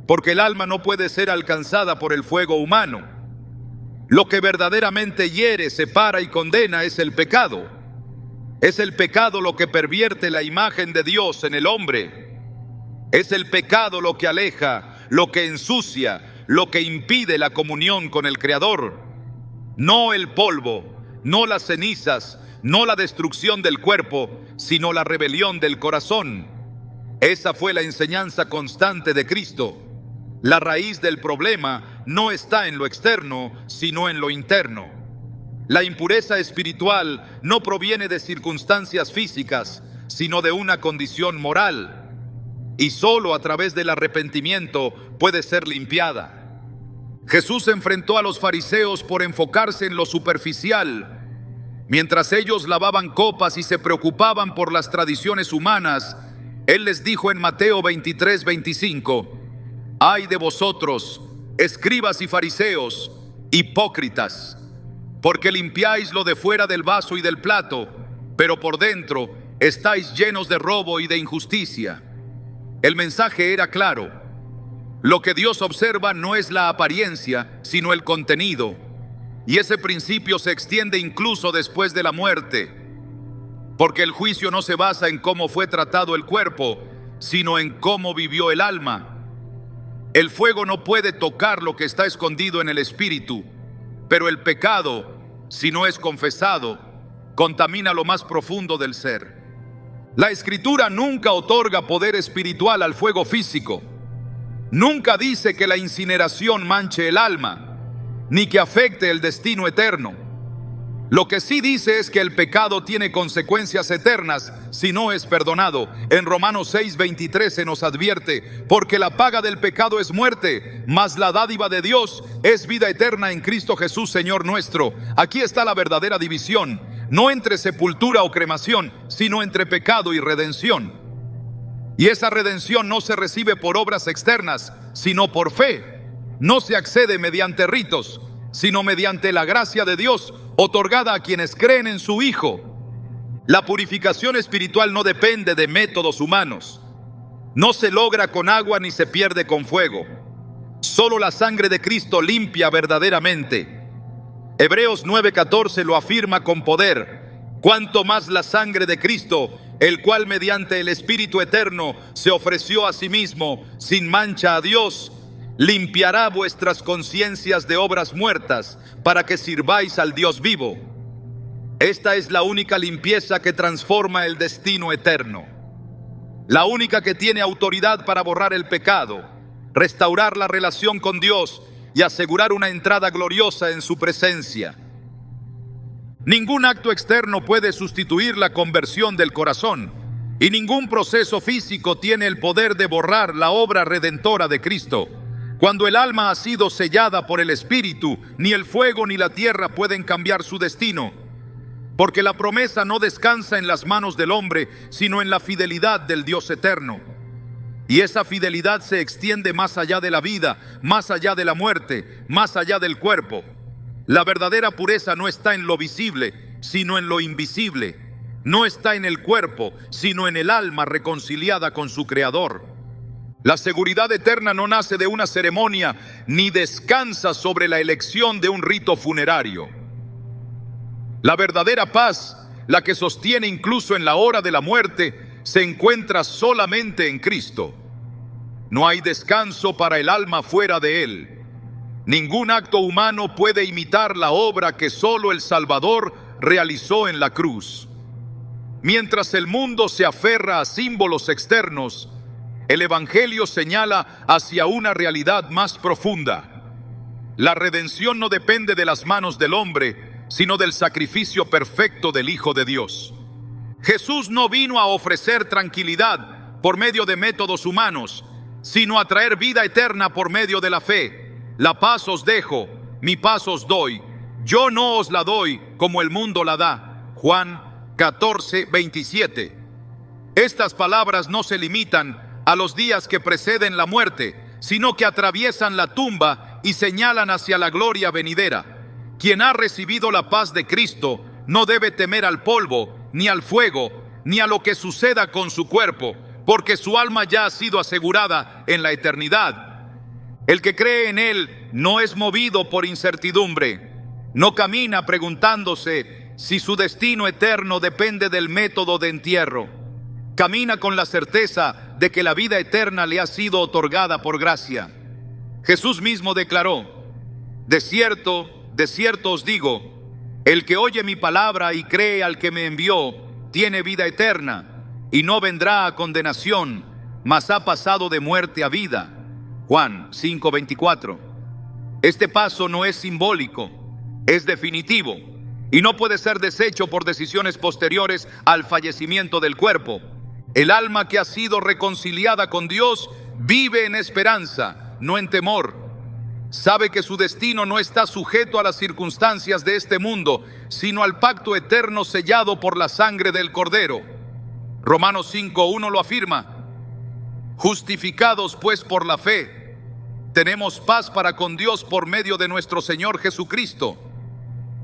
porque el alma no puede ser alcanzada por el fuego humano. Lo que verdaderamente hiere, separa y condena es el pecado. Es el pecado lo que pervierte la imagen de Dios en el hombre. Es el pecado lo que aleja, lo que ensucia, lo que impide la comunión con el Creador. No el polvo, no las cenizas, no la destrucción del cuerpo, sino la rebelión del corazón. Esa fue la enseñanza constante de Cristo. La raíz del problema no está en lo externo, sino en lo interno. La impureza espiritual no proviene de circunstancias físicas, sino de una condición moral. Y solo a través del arrepentimiento puede ser limpiada. Jesús enfrentó a los fariseos por enfocarse en lo superficial. Mientras ellos lavaban copas y se preocupaban por las tradiciones humanas, Él les dijo en Mateo 23:25: «Ay de vosotros, escribas y fariseos, hipócritas, porque limpiáis lo de fuera del vaso y del plato, pero por dentro estáis llenos de robo y de injusticia». El mensaje era claro. Lo que Dios observa no es la apariencia, sino el contenido. Y ese principio se extiende incluso después de la muerte, porque el juicio no se basa en cómo fue tratado el cuerpo, sino en cómo vivió el alma. El fuego no puede tocar lo que está escondido en el espíritu, pero el pecado, si no es confesado, contamina lo más profundo del ser. La Escritura nunca otorga poder espiritual al fuego físico. Nunca dice que la incineración manche el alma, ni que afecte el destino eterno. Lo que sí dice es que el pecado tiene consecuencias eternas si no es perdonado. En Romanos 6:23 se nos advierte: porque la paga del pecado es muerte, mas la dádiva de Dios es vida eterna en Cristo Jesús, Señor nuestro. Aquí está la verdadera división, no entre sepultura o cremación, sino entre pecado y redención. Y esa redención no se recibe por obras externas, sino por fe. No se accede mediante ritos, sino mediante la gracia de Dios otorgada a quienes creen en su Hijo. La purificación espiritual no depende de métodos humanos. No se logra con agua ni se pierde con fuego. Solo la sangre de Cristo limpia verdaderamente. Hebreos 9:14 lo afirma con poder: cuanto más la sangre de Cristo, el cual mediante el Espíritu eterno se ofreció a sí mismo sin mancha a Dios, limpiará vuestras conciencias de obras muertas para que sirváis al Dios vivo. Esta es la única limpieza que transforma el destino eterno. La única que tiene autoridad para borrar el pecado, restaurar la relación con Dios y asegurar una entrada gloriosa en su presencia. Ningún acto externo puede sustituir la conversión del corazón, y ningún proceso físico tiene el poder de borrar la obra redentora de Cristo. Cuando el alma ha sido sellada por el Espíritu, ni el fuego ni la tierra pueden cambiar su destino, porque la promesa no descansa en las manos del hombre, sino en la fidelidad del Dios eterno. Y esa fidelidad se extiende más allá de la vida, más allá de la muerte, más allá del cuerpo. La verdadera pureza no está en lo visible, sino en lo invisible. No está en el cuerpo, sino en el alma reconciliada con su Creador. La seguridad eterna no nace de una ceremonia, ni descansa sobre la elección de un rito funerario. La verdadera paz, la que sostiene incluso en la hora de la muerte, se encuentra solamente en Cristo. No hay descanso para el alma fuera de Él. Ningún acto humano puede imitar la obra que solo el Salvador realizó en la cruz. Mientras el mundo se aferra a símbolos externos, el Evangelio señala hacia una realidad más profunda. La redención no depende de las manos del hombre, sino del sacrificio perfecto del Hijo de Dios. Jesús no vino a ofrecer tranquilidad por medio de métodos humanos, sino a traer vida eterna por medio de la fe. La paz os dejo, mi paz os doy. Yo no os la doy como el mundo la da. Juan 14:27. Estas palabras no se limitan a los días que preceden la muerte, sino que atraviesan la tumba y señalan hacia la gloria venidera. Quien ha recibido la paz de Cristo no debe temer al polvo, ni al fuego, ni a lo que suceda con su cuerpo, porque su alma ya ha sido asegurada en la eternidad. El que cree en Él no es movido por incertidumbre, no camina preguntándose si su destino eterno depende del método de entierro. Camina con la certeza de que la vida eterna le ha sido otorgada por gracia. Jesús mismo declaró: de cierto os digo, el que oye mi palabra y cree al que me envió, tiene vida eterna, y no vendrá a condenación, mas ha pasado de muerte a vida. Juan 5:24. Este paso no es simbólico, es definitivo, y no puede ser deshecho por decisiones posteriores al fallecimiento del cuerpo. El alma que ha sido reconciliada con Dios vive en esperanza, no en temor. Sabe que su destino no está sujeto a las circunstancias de este mundo, sino al pacto eterno sellado por la sangre del Cordero. Romanos 5:1 lo afirma: justificados pues por la fe, tenemos paz para con Dios por medio de nuestro Señor Jesucristo.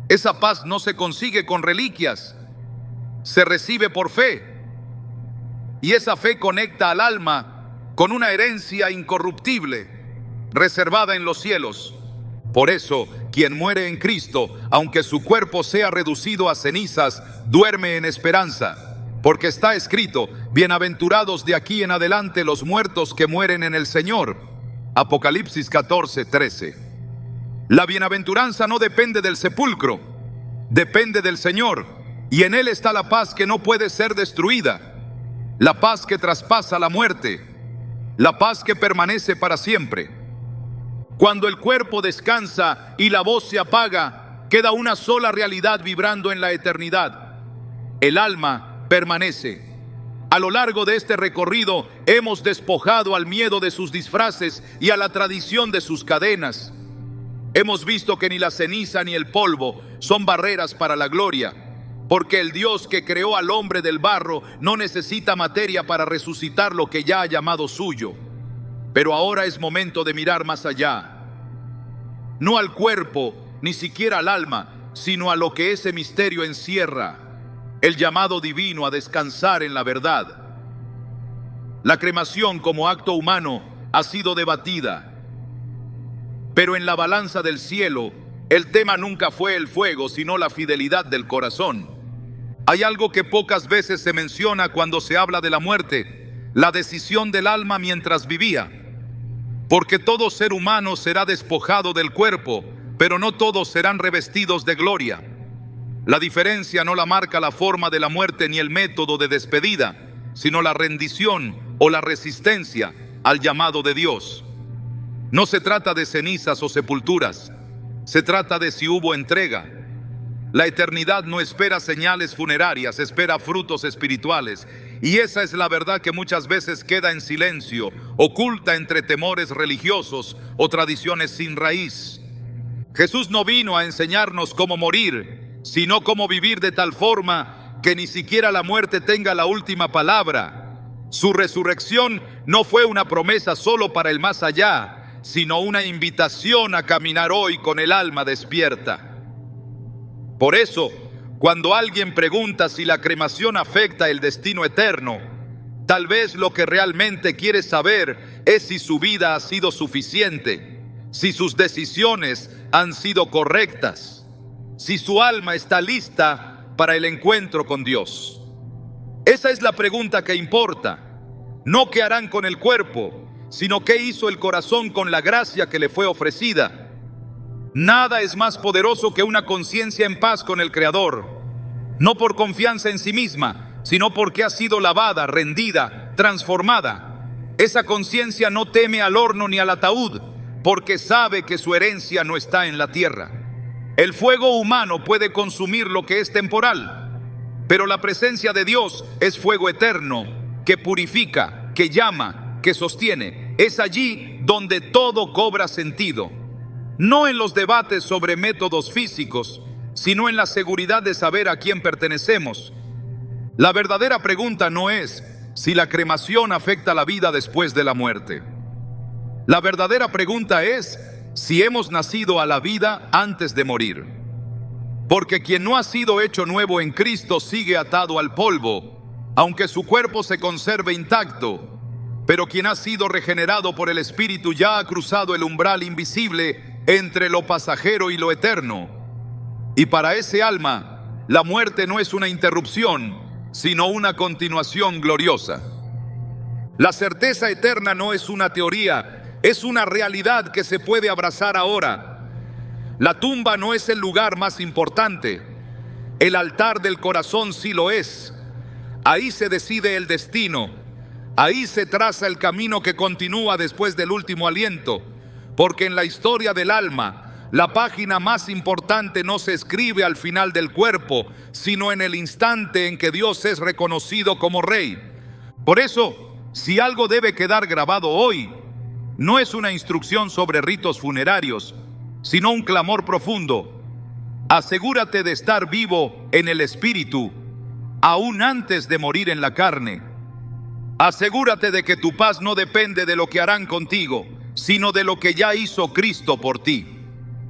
Esa paz no se consigue con reliquias, se recibe por fe. Y esa fe conecta al alma con una herencia incorruptible, reservada en los cielos. Por eso, quien muere en Cristo, aunque su cuerpo sea reducido a cenizas, duerme en esperanza. Porque está escrito: bienaventurados de aquí en adelante los muertos que mueren en el Señor. Apocalipsis 14:13. La bienaventuranza no depende del sepulcro, depende del Señor, y en Él está la paz que no puede ser destruida, la paz que traspasa la muerte, la paz que permanece para siempre. Cuando el cuerpo descansa y la voz se apaga, queda una sola realidad vibrando en la eternidad: el alma permanece. A lo largo de este recorrido hemos despojado al miedo de sus disfraces y a la tradición de sus cadenas. Hemos visto que ni la ceniza ni el polvo son barreras para la gloria, porque el Dios que creó al hombre del barro no necesita materia para resucitar lo que ya ha llamado suyo. Pero ahora es momento de mirar más allá, no al cuerpo, ni siquiera al alma, sino a lo que ese misterio encierra: el llamado divino a descansar en la verdad. La cremación como acto humano ha sido debatida, pero en la balanza del cielo, el tema nunca fue el fuego, sino la fidelidad del corazón. Hay algo que pocas veces se menciona cuando se habla de la muerte: la decisión del alma mientras vivía. Porque todo ser humano será despojado del cuerpo, pero no todos serán revestidos de gloria. La diferencia no la marca la forma de la muerte ni el método de despedida, sino la rendición o la resistencia al llamado de Dios. No se trata de cenizas o sepulturas, se trata de si hubo entrega. La eternidad no espera señales funerarias, espera frutos espirituales. Y esa es la verdad que muchas veces queda en silencio, oculta entre temores religiosos o tradiciones sin raíz. Jesús no vino a enseñarnos cómo morir, sino cómo vivir de tal forma que ni siquiera la muerte tenga la última palabra. Su resurrección no fue una promesa solo para el más allá, sino una invitación a caminar hoy con el alma despierta. Por eso, cuando alguien pregunta si la cremación afecta el destino eterno, tal vez lo que realmente quiere saber es si su vida ha sido suficiente, si sus decisiones han sido correctas, si su alma está lista para el encuentro con Dios. Esa es la pregunta que importa. No qué harán con el cuerpo, sino qué hizo el corazón con la gracia que le fue ofrecida. Nada es más poderoso que una conciencia en paz con el Creador, no por confianza en sí misma, sino porque ha sido lavada, rendida, transformada. Esa conciencia no teme al horno ni al ataúd, porque sabe que su herencia no está en la tierra. El fuego humano puede consumir lo que es temporal, pero la presencia de Dios es fuego eterno, que purifica, que llama, que sostiene. Es allí donde todo cobra sentido. No en los debates sobre métodos físicos, sino en la seguridad de saber a quién pertenecemos. La verdadera pregunta no es si la cremación afecta la vida después de la muerte. La verdadera pregunta es si hemos nacido a la vida antes de morir. Porque quien no ha sido hecho nuevo en Cristo sigue atado al polvo, aunque su cuerpo se conserve intacto. Pero quien ha sido regenerado por el Espíritu ya ha cruzado el umbral invisible entre lo pasajero y lo eterno. Y para ese alma, la muerte no es una interrupción, sino una continuación gloriosa. La certeza eterna no es una teoría, es una realidad que se puede abrazar ahora. La tumba no es el lugar más importante, el altar del corazón sí lo es. Ahí se decide el destino, ahí se traza el camino que continúa después del último aliento, porque en la historia del alma, la página más importante no se escribe al final del cuerpo, sino en el instante en que Dios es reconocido como Rey. Por eso, si algo debe quedar grabado hoy, no es una instrucción sobre ritos funerarios, sino un clamor profundo. Asegúrate de estar vivo en el espíritu, aún antes de morir en la carne. Asegúrate de que tu paz no depende de lo que harán contigo, sino de lo que ya hizo Cristo por ti.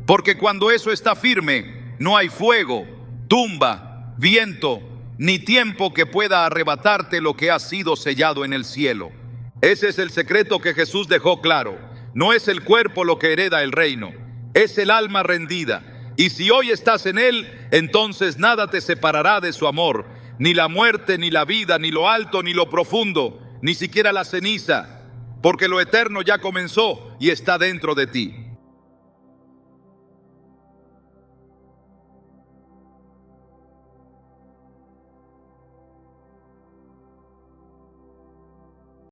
Porque cuando eso está firme, no hay fuego, tumba, viento, ni tiempo que pueda arrebatarte lo que ha sido sellado en el cielo. Ese es el secreto que Jesús dejó claro. No es el cuerpo lo que hereda el reino, es el alma rendida. Y si hoy estás en Él, entonces nada te separará de su amor, ni la muerte, ni la vida, ni lo alto, ni lo profundo, ni siquiera la ceniza, porque lo eterno ya comenzó y está dentro de ti.